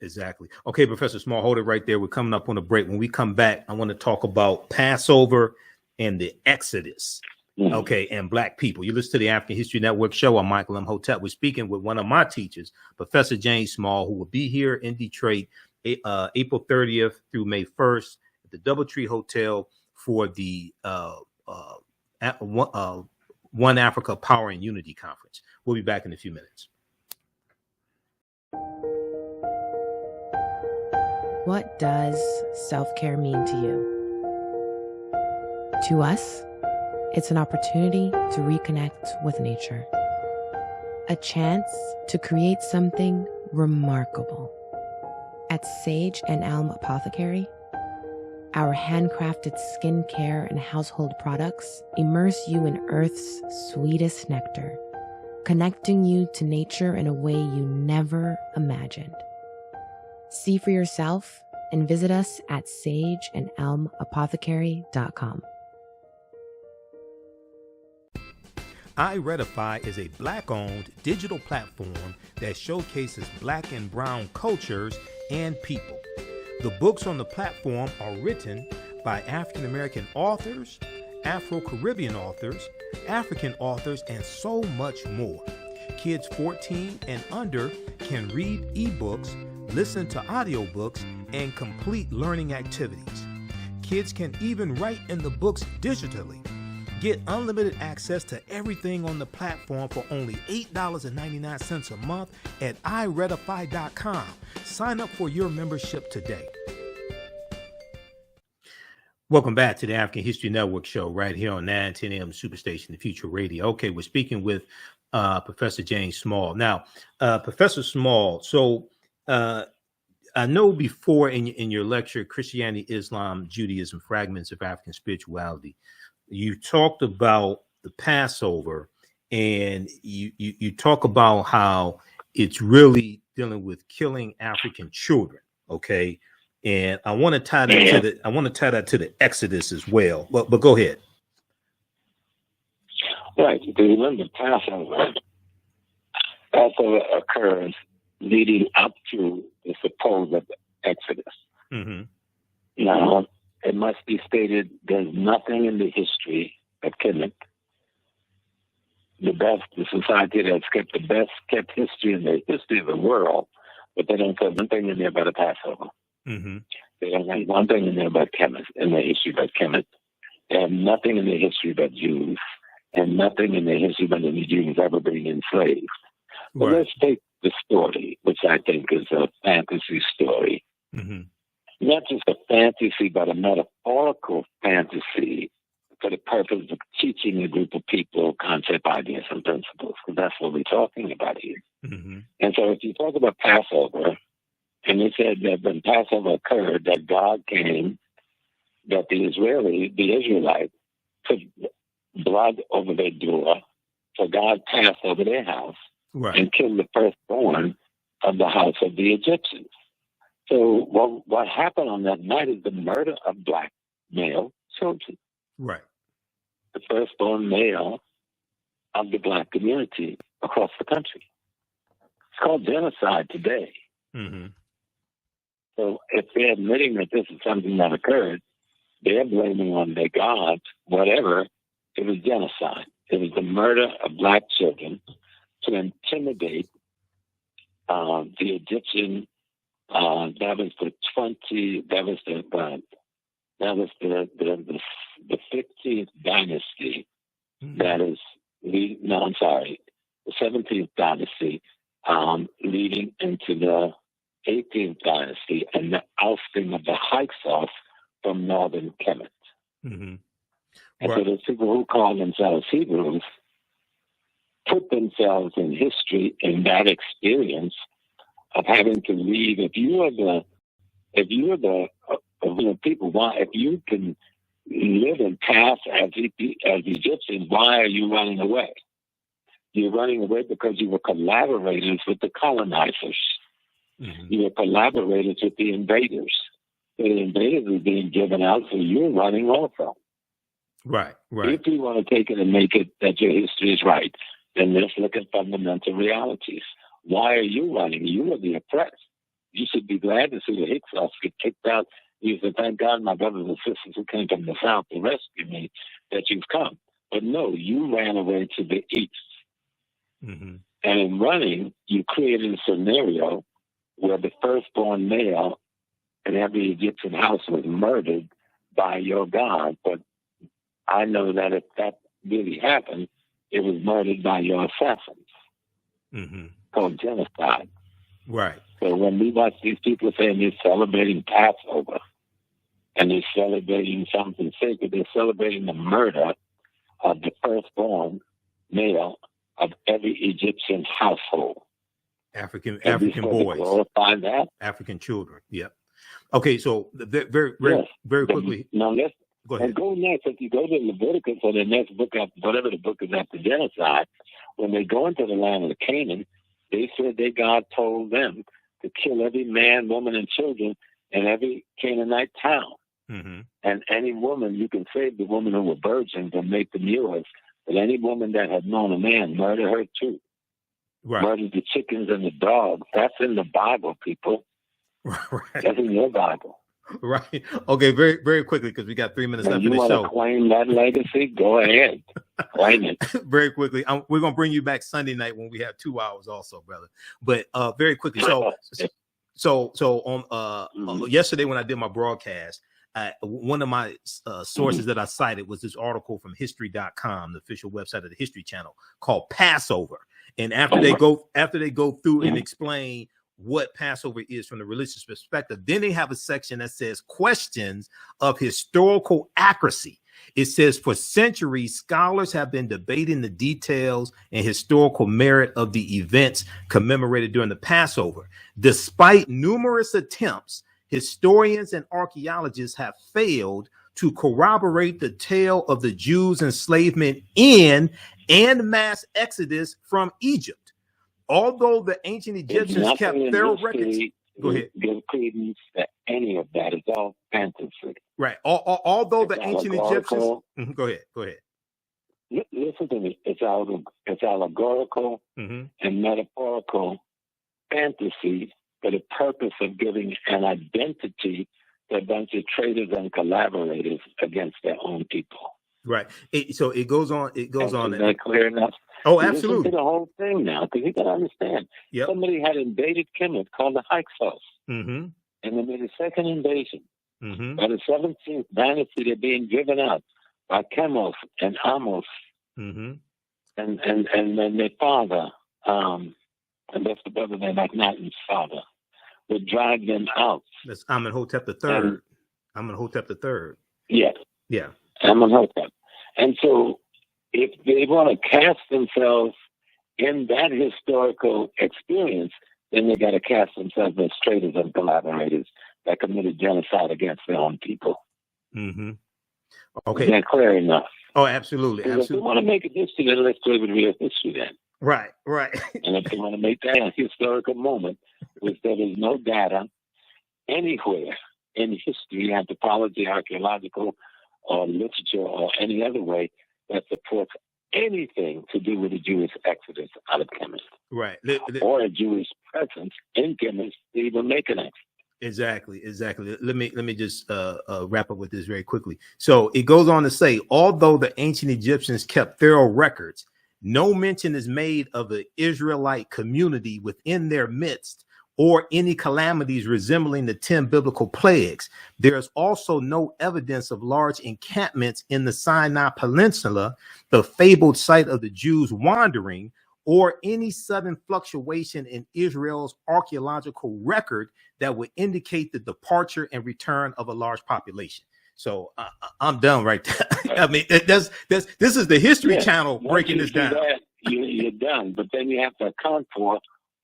Speaker 1: Exactly. Okay, Professor Small, hold it right there. We're coming up on a break. When we come back, I want to talk about Passover and the Exodus. Okay, and Black people. You listen to the African History Network show. I'm Michael Imhotep. We're speaking with one of my teachers, Professor James Small, who will be here in Detroit April 30th through May 1st at the DoubleTree Hotel for the One Africa Power and Unity Conference. We'll be back in a few minutes.
Speaker 7: What does self-care mean to you? To us, it's an opportunity to reconnect with nature. A chance to create something remarkable. At Sage and Elm Apothecary, our handcrafted skincare and household products immerse you in Earth's sweetest nectar, connecting you to nature in a way you never imagined. See for yourself and visit us at sageandelmapothecary.com.
Speaker 1: iRedify is a Black-owned digital platform that showcases Black and Brown cultures and people. The books on the platform are written by African-American authors, Afro-Caribbean authors, African authors, and so much more. Kids 14 and under can read ebooks, listen to audiobooks, and complete learning activities. Kids can even write in the books digitally. Get unlimited access to everything on the platform for only $8.99 a month at iRedify.com. Sign up for your membership today. Welcome back to the African History Network show right here on 910 AM Superstation, the Future Radio. Okay, we're speaking with Professor James Small. Now, Professor Small, so I know before in your lecture, Christianity, Islam, Judaism, Fragments of African Spirituality, you talked about the Passover, and you talk about how it's really dealing with killing African children. Okay, and I want to tie that to the Exodus as well. But go ahead.
Speaker 2: Right. Do you remember Passover? Passover occurs leading up to the supposed Exodus.
Speaker 1: Mm-hmm.
Speaker 2: Now, it must be stated there's nothing in the history of Kemet, the society that's kept the best kept history in the history of the world, but they don't put one thing in there about a Passover.
Speaker 1: Mm-hmm.
Speaker 2: They don't have one thing in there about Kemet, in the history about Kemet. They have nothing in the history about Jews, and nothing in the history about the Jews ever being enslaved. But
Speaker 1: Right.
Speaker 2: let's take the story, which I think is a fantasy story.
Speaker 1: Mm-hmm.
Speaker 2: Not just a fantasy, but a metaphorical fantasy for the purpose of teaching a group of people concept, ideas, and principles, because that's what we're talking about here.
Speaker 1: Mm-hmm.
Speaker 2: And so if you talk about Passover, and it said that when Passover occurred, that God came, that the Israelites put blood over their door, so God passed over their house,
Speaker 1: Right.
Speaker 2: and killed the firstborn of the house of the Egyptians. So what happened on that night is the murder of black male children,
Speaker 1: Right.
Speaker 2: the firstborn male of the black community across the country. It's called genocide today.
Speaker 1: Mm-hmm.
Speaker 2: So if they're admitting that this is something that occurred, they're blaming on their gods, whatever. It was genocide. It was the murder of black children to intimidate the Egyptian. That was the 15th dynasty.
Speaker 1: Mm-hmm.
Speaker 2: That is, the 17th dynasty, leading into the 18th dynasty, and the ousting of the Hyksos from northern Kemet.
Speaker 1: Mm-hmm.
Speaker 2: And
Speaker 1: Right.
Speaker 2: so those people who call themselves Hebrews put themselves in history in that experience of having to leave. If you are the people, why? If you can live and pass as Egyptians, why are you running away? You're running away because you were collaborators with the colonizers.
Speaker 1: Mm-hmm.
Speaker 2: You were collaborators with the invaders. So the invaders are being given out, so you're running also.
Speaker 1: Right. Right.
Speaker 2: If you want to take it and make it that your history is right, then let's look at fundamental realities. Why are you running? You are the oppressed. You should be glad to see the Hyksos get kicked out. You should thank God, my brothers and sisters who came from the south to rescue me, that you've come. But no, you ran away to the east.
Speaker 1: Mm-hmm.
Speaker 2: And in running, you created a scenario where the firstborn male in every Egyptian house was murdered by your God. But I know that if that really happened, it was murdered by your assassins.
Speaker 1: Mm-hmm.
Speaker 2: Called genocide.
Speaker 1: Right.
Speaker 2: So when we watch these people saying they're celebrating Passover and they're celebrating something sacred, they're celebrating the murder of the firstborn male of every Egyptian household.
Speaker 1: African
Speaker 2: boys. Glorify that.
Speaker 1: African children. Yep. Okay, so very quickly.
Speaker 2: Now let's
Speaker 1: go ahead.
Speaker 2: And go next. If you go to Leviticus or the next book, whatever the book is after genocide, when they go into the land of Canaan, they said that God told them to kill every man, woman, and children in every Canaanite town.
Speaker 1: Mm-hmm.
Speaker 2: And any woman, you can save the women who were virgins and make them yours. But any woman that had known a man, murder her too.
Speaker 1: Right.
Speaker 2: Murder the chickens and the dogs. That's in the Bible, people.
Speaker 1: Right.
Speaker 2: That's in your Bible.
Speaker 1: Right. Okay. Very quickly, because we got 3 minutes left in the show.
Speaker 2: You want to claim that legacy? Go ahead. Claim it.
Speaker 1: Very quickly. We're going to bring you back Sunday night when we have 2 hours also, brother. But very quickly. So on yesterday when I did my broadcast, one of my sources that I cited was this article from history.com, the official website of the History Channel, called Passover. And after they go through and explain what Passover is from the religious perspective, then they have a section that says questions of historical accuracy. It says, for centuries, scholars have been debating the details and historical merit of the events commemorated during the Passover. Despite numerous attempts, historians and archaeologists have failed to corroborate the tale of the Jews' enslavement in and mass exodus from Egypt. Although the ancient Egyptians kept their records. Go ahead.
Speaker 2: Give credence to any of that. It's all fantasy.
Speaker 1: Right. Although
Speaker 2: it's
Speaker 1: the ancient Egyptians. Go ahead. Go ahead.
Speaker 2: Listen to me. It's allegorical and metaphorical fantasy for the purpose of giving an identity to a bunch of traitors and collaborators against their own people.
Speaker 1: Right. So it goes on. It goes on.
Speaker 2: Is that clear enough?
Speaker 1: Oh, absolutely.
Speaker 2: Listen to the whole thing now, because you got to understand.
Speaker 1: Yep.
Speaker 2: Somebody had invaded Kemet called the Hyksos. And they made a second invasion. By the 17th dynasty, they're being driven out by Chemos and Amos. And then their father, and that's the brother named Akhenaten's father, would drive them out.
Speaker 1: That's Amenhotep III. Amenhotep III.
Speaker 2: Yeah.
Speaker 1: Yeah.
Speaker 2: Amenhotep. And so if they want to cast themselves in that historical experience, then they got to cast themselves as traitors and collaborators that committed genocide against their own people.
Speaker 1: Okay.
Speaker 2: Is that clear enough?
Speaker 1: Oh, absolutely. Absolutely.
Speaker 2: If they want to make a history, then let's go with real history then.
Speaker 1: Right, right.
Speaker 2: And if they want to make that a historical moment, which there is no data anywhere in history, anthropology, archaeological, or literature, or any other way that supports anything to do with the Jewish exodus out of Kemet.
Speaker 1: Right.
Speaker 2: Or a Jewish presence in Kemet to even make an exodus.
Speaker 1: Exactly. Let me just wrap up with this very quickly. So it goes on to say, although the ancient Egyptians kept thorough records, no mention is made of the Israelite community within their midst or any calamities resembling the 10 biblical plagues. There is also no evidence of large encampments in the Sinai Peninsula, the fabled site of the Jews wandering, or any sudden fluctuation in Israel's archaeological record that would indicate the departure and return of a large population. So I'm done right there. I mean, this is the History Channel breaking this down.
Speaker 2: You're done, but then you have to account for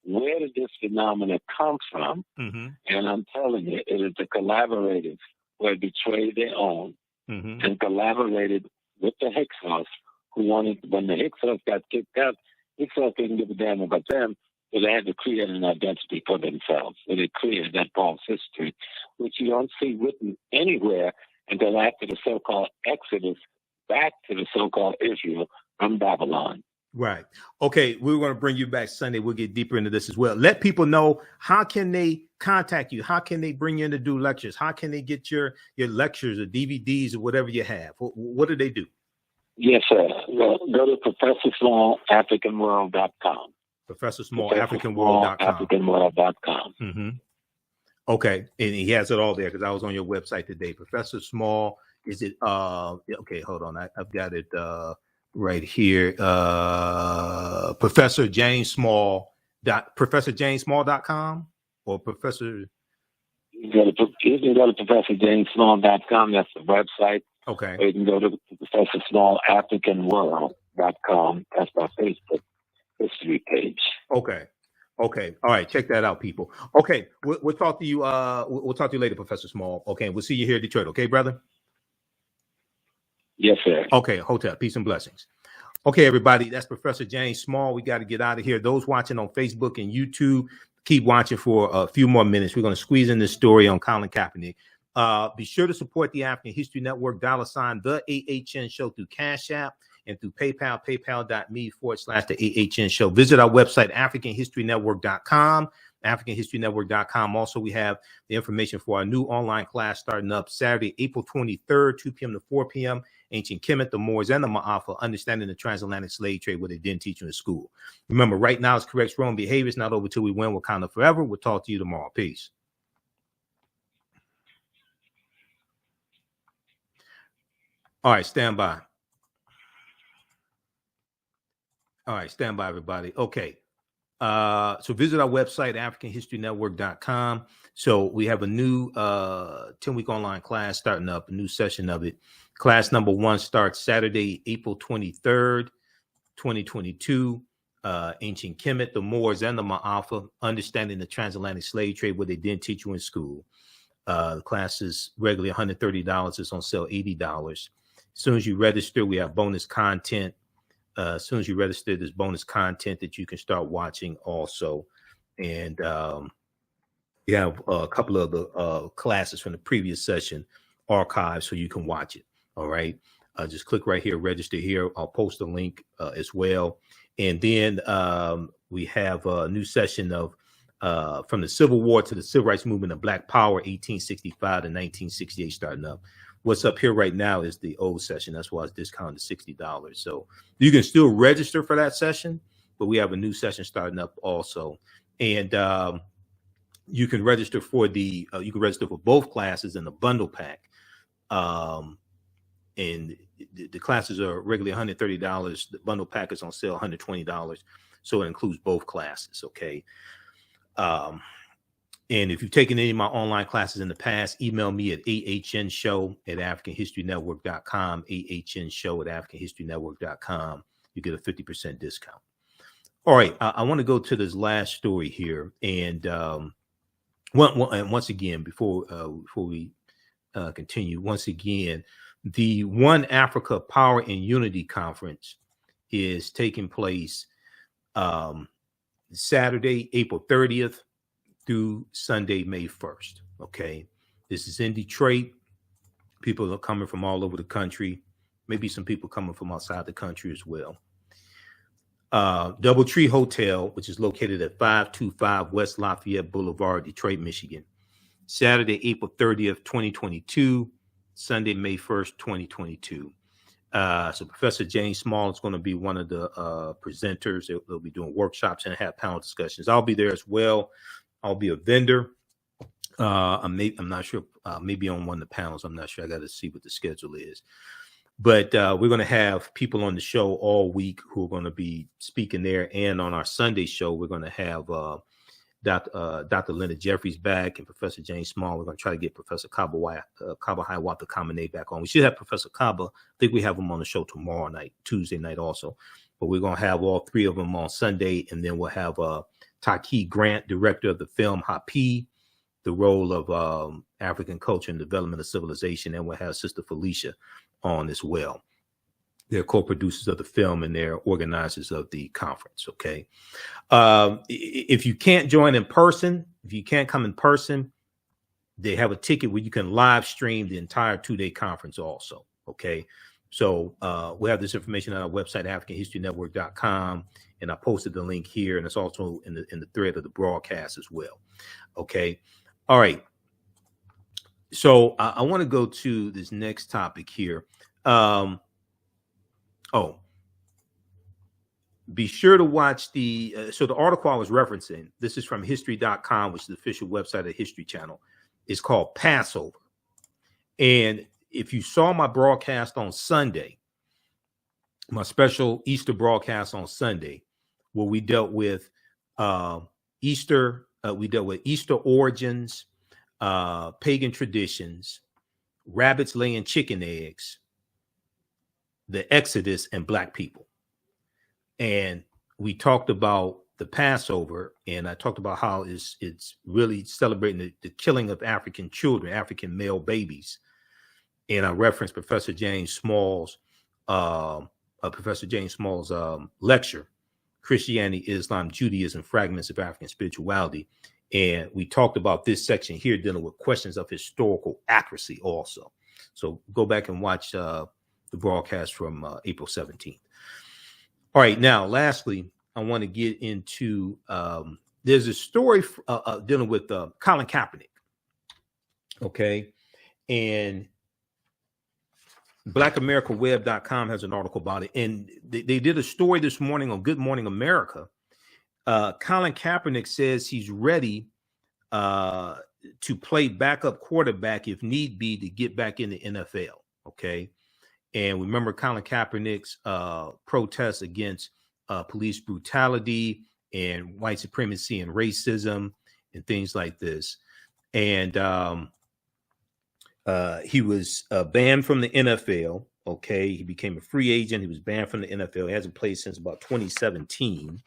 Speaker 2: where did this phenomenon come from? And I'm telling you, it is the collaborators who had betrayed their own and collaborated with the Hyksos, who wanted, when the Hyksos got kicked out, Hyksos didn't give a damn about them, so they had to create an identity for themselves. So they created that false history, which you don't see written anywhere until after the so-called Exodus back to the so-called Israel from Babylon.
Speaker 1: Right. Okay. We're going to bring you back Sunday. We'll get deeper into this as well. Let people know, how can they contact you? How can they bring you in to do lectures? How can they get your lectures or DVDs or whatever you have? What do they do?
Speaker 2: Yes, sir. Well, go to ProfessorSmallAfricanWorld.com.
Speaker 1: ProfessorSmallAfricanWorld.com. Okay. And he has it all there because I was on your website today. Professor Small, is it okay, hold on. I've got it right here. ProfessorJamesSmall.com or Professor.
Speaker 2: You can go to ProfessorJamesSmall.com. That's the website.
Speaker 1: Okay.
Speaker 2: Or you can go to ProfessorSmallAfricanWorld.com. That's my Facebook history page.
Speaker 1: Okay. All right. Check that out, people. Okay. We'll talk to you. We'll talk to you later, Professor Small. Okay. We'll see you here in Detroit. Okay, brother?
Speaker 2: Yes, sir.
Speaker 1: Okay. Hotep. Peace and blessings. Okay, everybody. That's Professor James Small. We got to get out of here. Those watching on Facebook and YouTube, keep watching for a few more minutes. We're going to squeeze in this story on Colin Kaepernick. Be sure to support the African History Network, $ TheAHNShow through Cash App and through PayPal, paypal.me/TheAHNShow. Visit our website, AfricanHistoryNetwork.com, AfricanHistoryNetwork.com. Also, we have the information for our new online class starting up Saturday, April 23rd, 2 p.m. to 4 p.m. Ancient Kemet, the Moors, and the Ma'afa, understanding the transatlantic slave trade, what they didn't teach you in school. Remember, right now it's correct wrong behavior. It's not over till we win. Wakanda forever. We'll talk to you tomorrow. Peace. All right, stand by. All right, stand by, everybody. Okay. So visit our website, AfricanHistoryNetwork.com. So we have a new 10-week online class starting up, a new session of it. Class number 1 starts Saturday, April 23rd, 2022. Ancient Kemet, the Moors, and the Ma'afa, understanding the transatlantic slave trade, what they didn't teach you in school. The class is regularly $130. It's on sale $80. As soon as you register, we have bonus content. As soon as you register, there's bonus content that you can start watching also. And you have a couple of the classes from the previous session archived so you can watch it. All right. Just click right here, register here. I'll post a link as well. And then we have a new session of from the Civil War to the Civil Rights Movement of Black Power, 1865 to 1968 starting up. What's up here right now is the old session. That's why it's discounted to $60. So you can still register for that session, but we have a new session starting up also. And you can register for the you can register for both classes in the bundle pack. And the classes are regularly $130. The bundle pack is on sale $120. So it includes both classes. Okay. And if you've taken any of my online classes in the past, email me at AHNshow@AfricanHistoryNetwork.com, AHNshow@AfricanHistoryNetwork.com. You get a 50% discount. All right. I want to go to this last story here. And once again, before we continue, once again, the One Africa Power and Unity Conference is taking place Saturday, April 30th through Sunday, May 1st. Okay. This is in Detroit. People are coming from all over the country. Maybe some people coming from outside the country as well. Doubletree Hotel, which is located at 525 West Lafayette Boulevard, Detroit, Michigan. Saturday, April 30th, 2022. Sunday, May 1st, 2022. So Professor James Small is going to be one of the presenters. They'll be doing workshops and have panel discussions. I'll be there as well. I'll be a vendor. I'm not sure. Maybe on one of the panels. I'm not sure. I got to see what the schedule is. But we're going to have people on the show all week who are going to be speaking there. And on our Sunday show, we're going to have Dr. Linda Jeffries back and Professor James Small. We're going to try to get Professor Kaba Hiawatha Kamene back on. We should have Professor Kaba. I think we have him on the show tomorrow night, Tuesday night also. But we're going to have all three of them on Sunday. And then we'll have Taki Grant, director of the film Hapi, the role of African culture and development of civilization. And we'll have Sister Felicia on as well. They're co-producers of the film and they're organizers of the conference. Okay. If you can't join in person, if you can't come in person, they have a ticket where you can live stream the entire 2-day conference also. Okay. So we have this information on our website, AfricanHistoryNetwork.com. And I posted the link here, and it's also in the thread of the broadcast as well. Okay. All right. So I want to go to this next topic here. Be sure to watch the article I was referencing. This is from history.com, which is the official website of the History Channel. It's called Passover. And if you saw my broadcast on Sunday, my special Easter broadcast on Sunday, where we dealt with Easter, we dealt with Easter origins, pagan traditions, rabbits laying chicken eggs, the Exodus, and Black people. And we talked about the Passover, and I talked about how it's really celebrating the killing of African children, African male babies. And I referenced Professor James Small's lecture, Christianity, Islam, Judaism, Fragments of African Spirituality. And we talked about this section here dealing with questions of historical accuracy also. So go back and watch the broadcast from April 17th. All right. Now, lastly, I want to get into there's a story dealing with Colin Kaepernick. Okay. And BlackAmericaWeb.com has an article about it. And they did a story this morning on Good Morning America. Colin Kaepernick says he's ready to play backup quarterback if need be to get back in the NFL. Okay. And remember Colin Kaepernick's protests against police brutality and white supremacy and racism and things like this. And he was banned from the NFL. Okay. He became a free agent. He was banned from the NFL. He hasn't played since about 2017.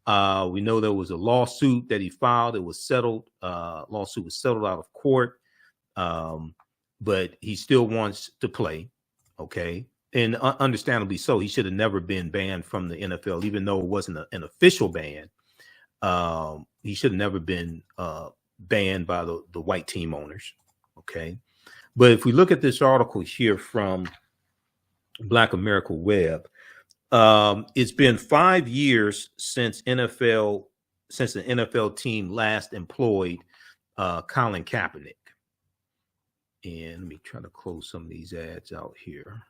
Speaker 1: We know there was a lawsuit that he filed. It was settled. Lawsuit was settled out of court. but he still wants to play. Okay. And understandably so. He should have never been banned from the NFL, even though it wasn't an official ban. He should have never been banned by the white team owners. Okay. But if we look at this article here from Black America Web, it's been 5 years since the NFL team last employed Colin Kaepernick. And let me try to close some of these ads out here.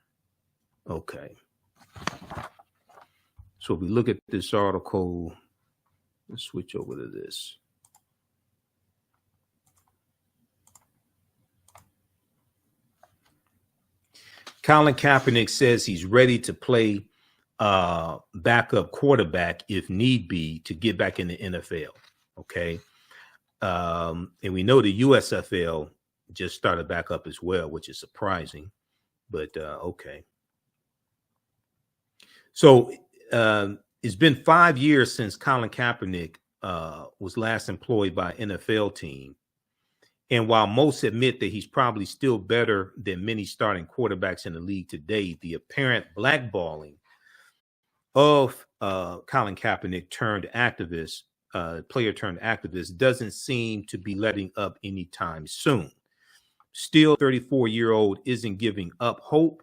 Speaker 1: Okay. So if we look at this article, let's switch over to this. Colin Kaepernick says he's ready to play backup quarterback if need be to get back in the NFL. Okay. And we know the USFL just started back up as well, which is surprising, but okay. So it's been 5 years since Colin Kaepernick was last employed by an NFL team. And while most admit that he's probably still better than many starting quarterbacks in the league today, the apparent blackballing of Colin Kaepernick player turned activist, doesn't seem to be letting up anytime soon. Still, 34-year-old isn't giving up hope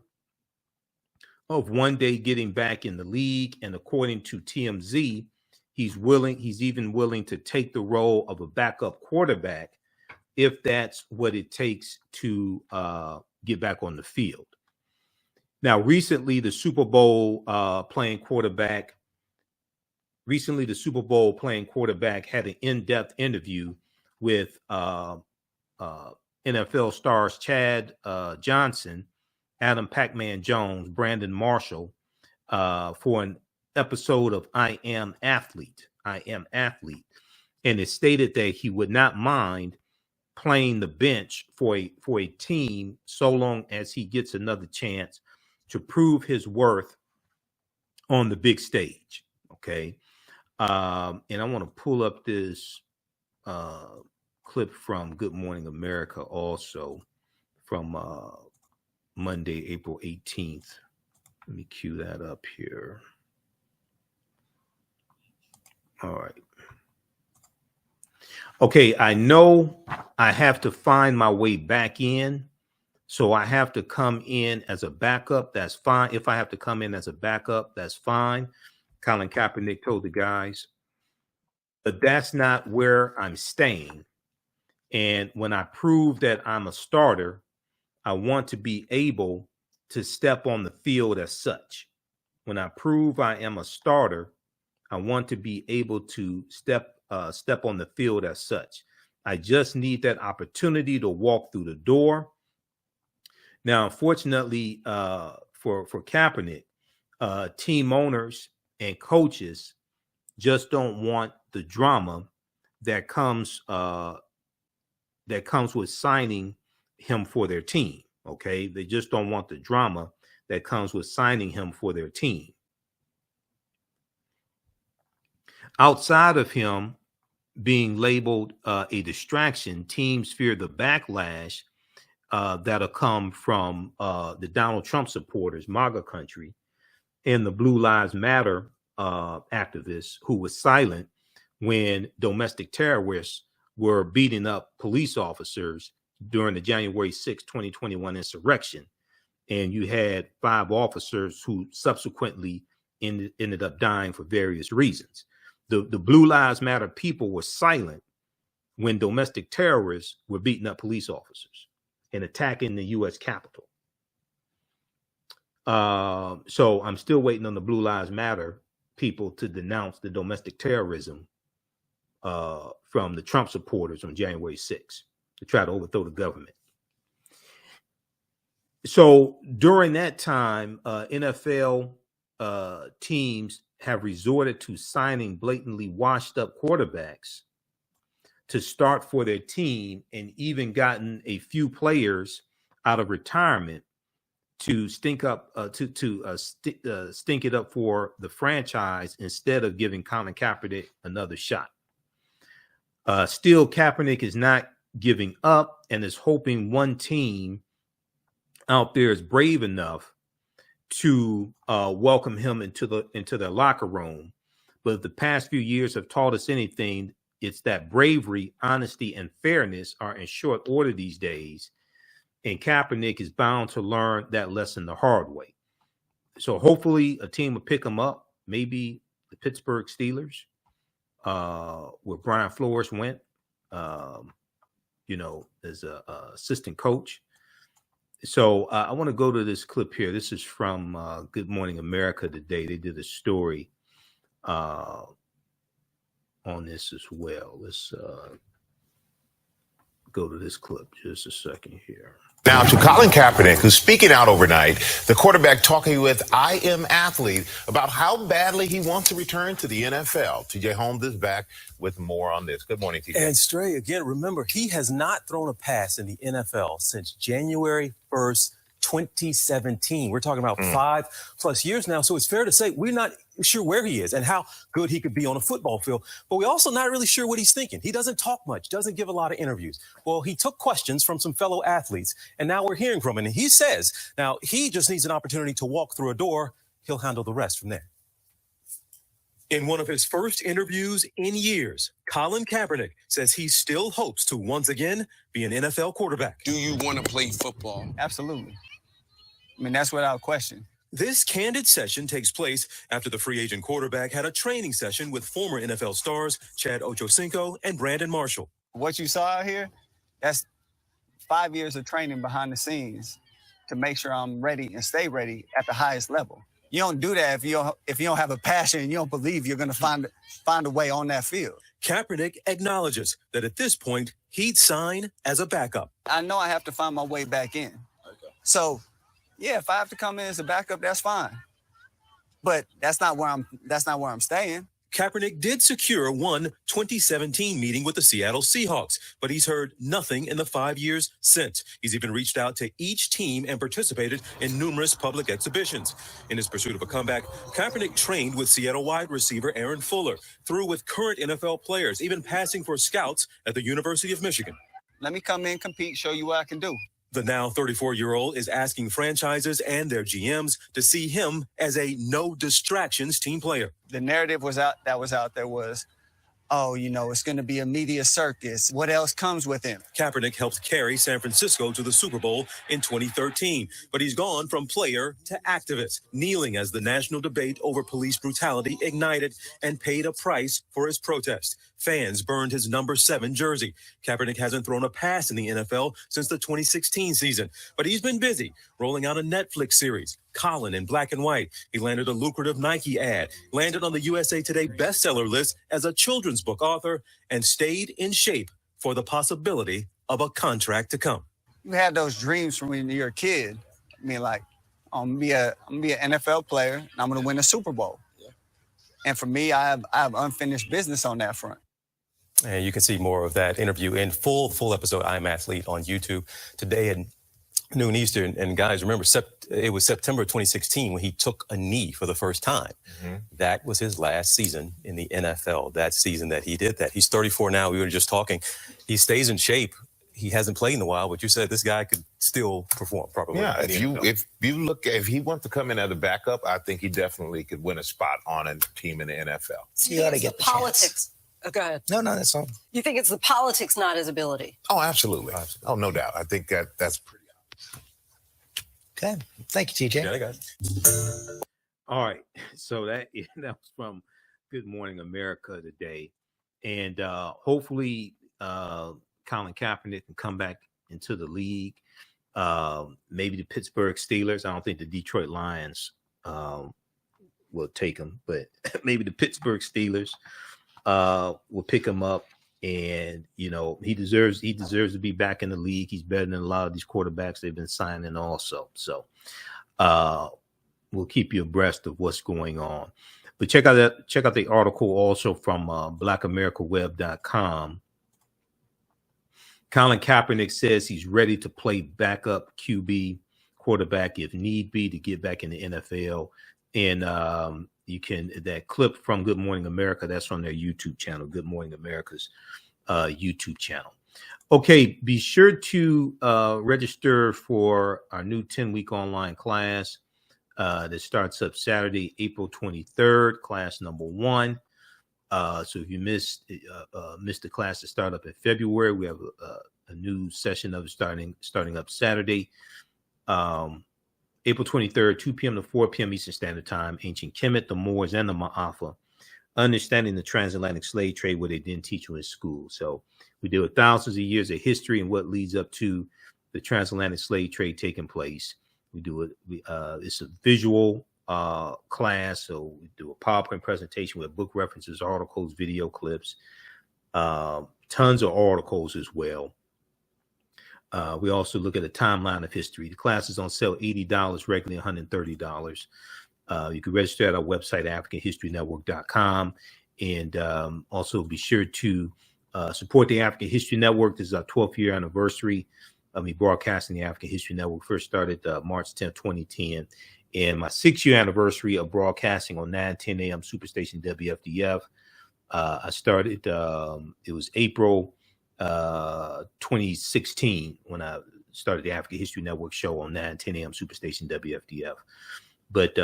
Speaker 1: of one day getting back in the league. And according to TMZ, he's even willing to take the role of a backup quarterback if that's what it takes to get back on the field. Now, recently, the Super Bowl playing quarterback had an in-depth interview with NFL stars Chad Johnson, Adam Pac-Man Jones, Brandon Marshall for an episode of I Am Athlete. And it stated that he would not mind playing the bench for a team so long as he gets another chance to prove his worth on the big stage. Okay. And I want to pull up this clip from Good Morning America also from Monday, April 18th. Let me cue that up here. All right. Okay, I know I have to find my way back in, so I have to come in as a backup. That's fine. If I have to come in as a backup, that's fine. Colin Kaepernick told the guys. But that's not where I'm staying. And when I prove that I'm a starter, I want to be able to step on the field as such. When I prove I am a starter, I want to be able to step on the field as such. I just need that opportunity to walk through the door. Now, unfortunately, for Kaepernick, team owners and coaches just don't want the drama that comes with signing him for their team. Okay, they just don't want the drama that comes with signing him for their team. Outside of him being labeled a distraction, teams fear the backlash that'll come from the Donald Trump supporters, MAGA country, and the Blue Lives Matter activists who were silent when domestic terrorists were beating up police officers during the January 6, 2021 insurrection. And you had 5 officers who subsequently ended up dying for various reasons. The Blue Lives Matter people were silent when domestic terrorists were beating up police officers and attacking the U.S. Capitol. So I'm still waiting on the Blue Lives Matter people to denounce the domestic terrorism from the Trump supporters on January 6th to try to overthrow the government. So during that time, NFL teams have resorted to signing blatantly washed up quarterbacks to start for their team, and even gotten a few players out of retirement to stink it up for the franchise instead of giving Colin Kaepernick another shot. Still, Kaepernick is not giving up and is hoping one team out there is brave enough to welcome him into their locker room. But if the past few years have taught us anything, it's that bravery, honesty, and fairness are in short order these days. And Kaepernick is bound to learn that lesson the hard way. So hopefully a team will pick him up, maybe the Pittsburgh Steelers, where Brian Flores went, as a assistant coach. So I want to go to this clip here. This is from Good Morning America today. They did a story on this as well. Let's go to this clip just a second here.
Speaker 8: Now to Colin Kaepernick, who's speaking out overnight, the quarterback talking with I Am Athlete about how badly he wants to return to the NFL. TJ Holmes is back with more on this. Good morning, TJ.
Speaker 9: And Stray, again, remember, he has not thrown a pass in the NFL since January 1st, 2017. We're talking about 5+ years now. So it's fair to say we're not sure where he is and how good he could be on a football field. But we're also not really sure what he's thinking. He doesn't talk much, doesn't give a lot of interviews. Well, he took questions from some fellow athletes, and now we're hearing from him. And he says now he just needs an opportunity to walk through a door. He'll handle the rest from there. In one of his first interviews in years, Colin Kaepernick says he still hopes to once again be an NFL quarterback.
Speaker 10: Do you want to play football?
Speaker 11: Absolutely. I mean, that's without question.
Speaker 9: This candid session takes place after the free agent quarterback had a training session with former NFL stars Chad Ochocinco and Brandon Marshall.
Speaker 11: What you saw out here, that's 5 years of training behind the scenes to make sure I'm ready and stay ready at the highest level. You don't do that if you don't have a passion and you don't believe you're going to find a way on that field.
Speaker 9: Kaepernick acknowledges that at this point, he'd sign as a backup.
Speaker 11: I know I have to find my way back in. Okay. So, yeah, if I have to come in as a backup, that's fine. But that's not where I'm staying.
Speaker 9: Kaepernick did secure one 2017 meeting with the Seattle Seahawks, but he's heard nothing in the 5 years since. He's even reached out to each team and participated in numerous public exhibitions. In his pursuit of a comeback, Kaepernick trained with Seattle wide receiver Aaron Fuller, through with current NFL players, even passing for scouts at the University of Michigan.
Speaker 11: Let me come in, compete, show you what I can do.
Speaker 9: The now 34-year-old is asking franchises and their GMs to see him as a no distractions team player.
Speaker 11: The narrative was out there was, oh, it's going to be a media circus. What else comes with him?
Speaker 9: Kaepernick helped carry San Francisco to the Super Bowl in 2013, but he's gone from player to activist, kneeling as the national debate over police brutality ignited and paid a price for his protest. Fans burned his number 7 jersey. Kaepernick hasn't thrown a pass in the NFL since the 2016 season, but he's been busy rolling out a Netflix series, Colin in black and white. He landed a lucrative Nike ad, landed on the USA Today bestseller list as a children's book author, and stayed in shape for the possibility of a contract to come.
Speaker 11: You had those dreams from when you're a kid. I mean, like, I'm gonna be an NFL player and I'm gonna win a Super Bowl. Yeah. And for me, I have unfinished business on that front.
Speaker 9: And you can see more of that interview in full episode I'm Athlete on YouTube today at noon Eastern. And guys, remember, it was September 2016 when he took a knee for the first time. Mm-hmm. That was his last season in the NFL, that season that he did that. He's 34 now. We were just talking. He stays in shape. He hasn't played in a while, but you said this guy could still perform properly.
Speaker 8: Yeah, if he wants to come in as a backup, I think he definitely could win a spot on a team in the NFL.
Speaker 12: So you ought to get the politics. Oh, go ahead. No, that's all. You think it's the politics, not his ability?
Speaker 8: Oh, absolutely. Oh, no doubt. I think that's pretty obvious.
Speaker 12: Okay. Thank you, TJ.
Speaker 9: Yeah, guys.
Speaker 1: All right. So that was from Good Morning America today. And hopefully Colin Kaepernick can come back into the league. Maybe the Pittsburgh Steelers. I don't think the Detroit Lions will take him, but maybe the Pittsburgh Steelers will pick him up, and he deserves to be back in the league. He's better than a lot of these quarterbacks they've been signing also. So we'll keep you abreast of what's going on. But check out the article also from blackamericaweb.com. Colin Kaepernick says he's ready to play backup QB quarterback if need be to get back in the NFL. And that clip from Good Morning America, that's on their YouTube channel, Good Morning America's YouTube channel. Okay, be sure to register for our new 10-week online class that starts up Saturday, April 23rd, class number 1. So if you missed the class that started up in February, we have a new session of it starting up Saturday, April 23rd, 2 p.m. to 4 p.m. Eastern Standard Time. Ancient Kemet, the Moors, and the Ma'afa. Understanding the transatlantic slave trade, where they didn't teach you in school. So we deal with thousands of years of history and what leads up to the transatlantic slave trade taking place. We do it. It's a visual class, so we do a PowerPoint presentation with book references, articles, video clips, tons of articles as well. We also look at a timeline of history. The class is on sale $80, regularly $130. You can register at our website, AfricanHistoryNetwork.com, and also be sure to support the African History Network. This is our 12th year anniversary of me broadcasting the African History Network. First started March 10th, 2010. And my 6-year anniversary of broadcasting on 9:10 a.m. Superstation WFDF. I started, it was April 2016 when I started the African History Network show on 9:10 a.m. Superstation WFDF. But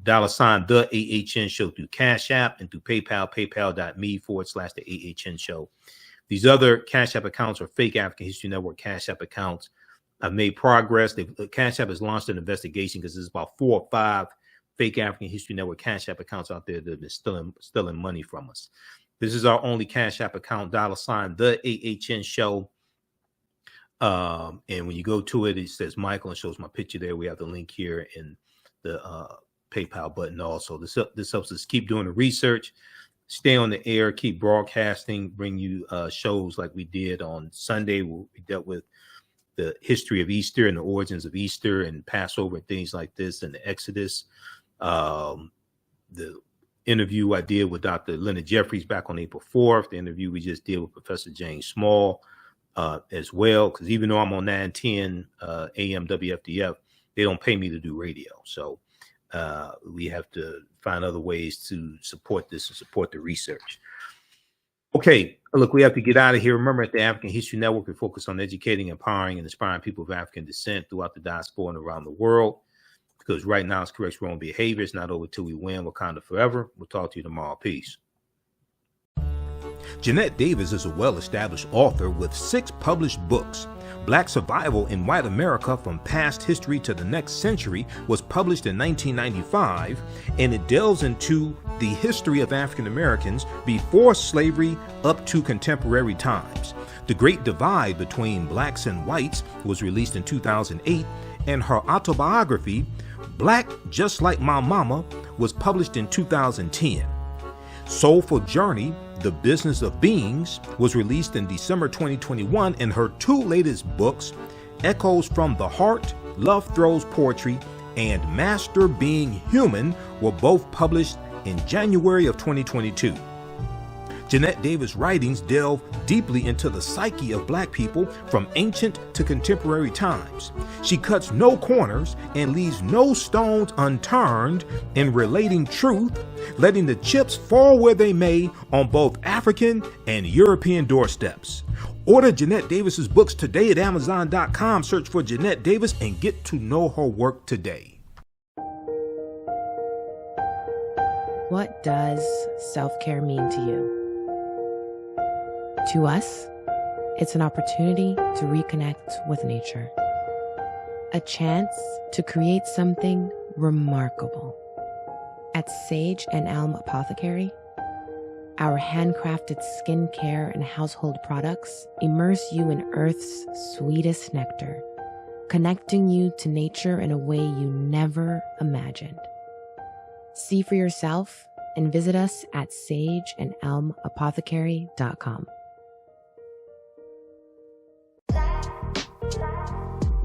Speaker 1: $TheAHNShow through Cash App and through PayPal, paypal.me/TheAHNShow. These other Cash App accounts are fake African History Network Cash App accounts. I've made progress. Cash App has launched an investigation because there's about 4 or 5 fake African History Network Cash App accounts out there that have been stealing money from us. This is our only Cash App account, $TheAHNShow. And when you go to it, it says Michael and shows my picture there. We have the link here in the PayPal button also. This helps us keep doing the research, stay on the air, keep broadcasting, bring you shows like we did on Sunday. We dealt with the history of Easter and the origins of Easter and Passover and things like this, and the Exodus. The interview I did with Dr. Leonard Jeffries back on April 4th, the interview we just did with Professor James Small as well, because even though I'm on 9:10 a.m. WFDF, they don't pay me to do radio. So we have to find other ways to support this and support the research. Okay, look, we have to get out of here. Remember, at the African History Network, we focus on educating, empowering, and inspiring people of African descent throughout the diaspora and around the world. Because right now, it's correct wrong behavior. It's not over till we win. Wakanda forever. We'll talk to you tomorrow. Peace.
Speaker 10: Jeanette Davis is a well-established author with 6 published books. Black Survival in White America from Past History to the Next Century was published in 1995, and it delves into the history of African Americans before slavery up to contemporary times. The Great Divide Between Blacks and Whites was released in 2008, and her autobiography, Black Just Like My Mama, was published in 2010. Soulful Journey, The Business of Beings, was released in December 2021, and her 2 latest books, Echoes from the Heart, Love Throws Poetry, and Master Being Human, were both published in January of 2022. Jeanette Davis' writings delve deeply into the psyche of Black people from ancient to contemporary times. She cuts no corners and leaves no stones unturned in relating truth, letting the chips fall where they may on both African and European doorsteps. Order Jeanette Davis's books today at Amazon.com. Search for Jeanette Davis and get to know her work today.
Speaker 7: What does self-care mean to you? To us, it's an opportunity to reconnect with nature. A chance to create something remarkable. At Sage and Elm Apothecary, our handcrafted skincare and household products immerse you in Earth's sweetest nectar, connecting you to nature in a way you never imagined. See for yourself and visit us at sageandelmapothecary.com.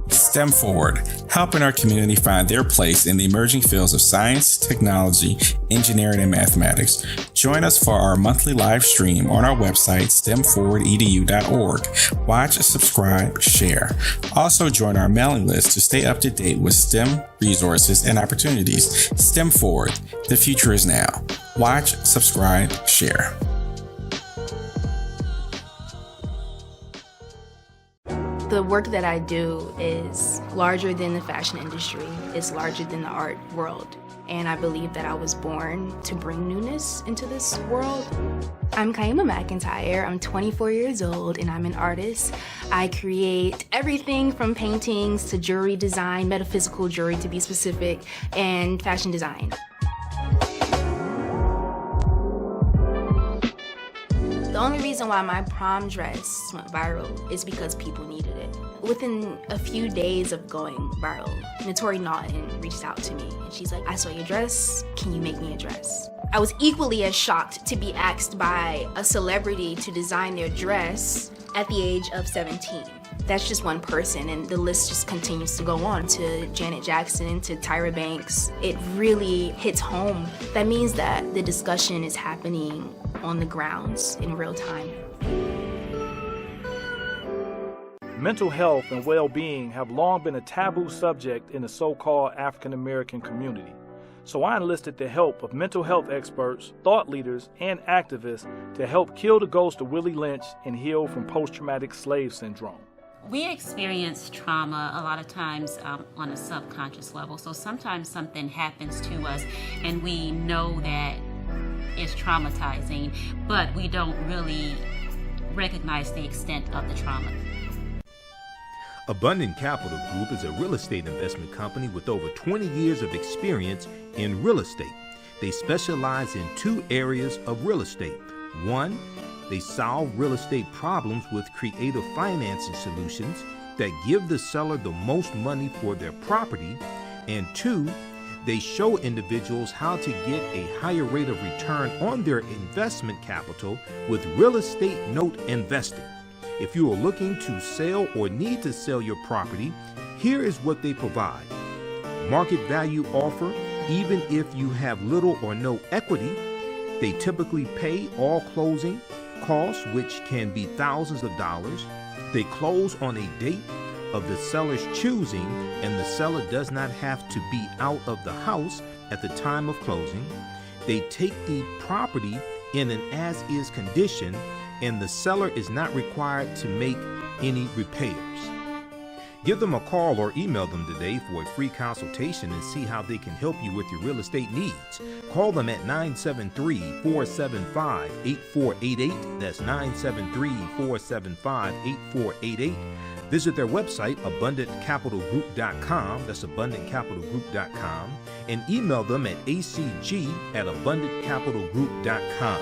Speaker 6: STEM Forward, helping our community find their place in the emerging fields of science, technology, engineering, and mathematics. Join us for our monthly live stream on our website, stemforwardedu.org. Watch, subscribe, share. Also join our mailing list to stay up to date with STEM resources and opportunities. STEM Forward, the future is now. Watch, subscribe, share.
Speaker 5: The work that I do is larger than the fashion industry. It's larger than the art world. And I believe that I was born to bring newness into this world. I'm Kaima McIntyre. I'm 24 years old and I'm an artist. I create everything from paintings to jewelry design, metaphysical jewelry to be specific, and fashion design. The only reason why my prom dress went viral is because people needed it. Within a few days of going viral, Notori Naughton reached out to me and she's like, I saw your dress, can you make me a dress? I was equally as shocked to be asked by a celebrity to design their dress at the age of 17. That's just one person, and the list just continues to go on, to Janet Jackson, to Tyra Banks. It really hits home. That means that the discussion is happening on the grounds in real time.
Speaker 13: Mental health and well-being have long been a taboo subject in the so-called African American community. So I enlisted the help of mental health experts, thought leaders, and activists to help kill the ghost of Willie Lynch and heal from post-traumatic slave syndrome.
Speaker 14: We experience trauma a lot of times on a subconscious level. So sometimes something happens to us and we know that it's traumatizing, but we don't really recognize the extent of the trauma.
Speaker 10: Abundant Capital Group is a real estate investment company with over 20 years of experience in real estate. They specialize in two areas of real estate. One, they solve real estate problems with creative financing solutions that give the seller the most money for their property. And two, they show individuals how to get a higher rate of return on their investment capital with real estate note investing. If you are looking to sell or need to sell your property, here is what they provide. Market value offer, even if you have little or no equity. They typically pay all closing costs, which can be thousands of dollars. They close on a date of the seller's choosing, and the seller does not have to be out of the house at the time of closing. They take the property in an as-is condition, and the seller is not required to make any repairs. Give them a call or email them today for a free consultation and see how they can help you with your real estate needs. Call them at 973-475-8488. That's 973-475-8488. Visit their website, abundantcapitalgroup.com. That's abundantcapitalgroup.com. And email them at acg@abundantcapitalgroup.com.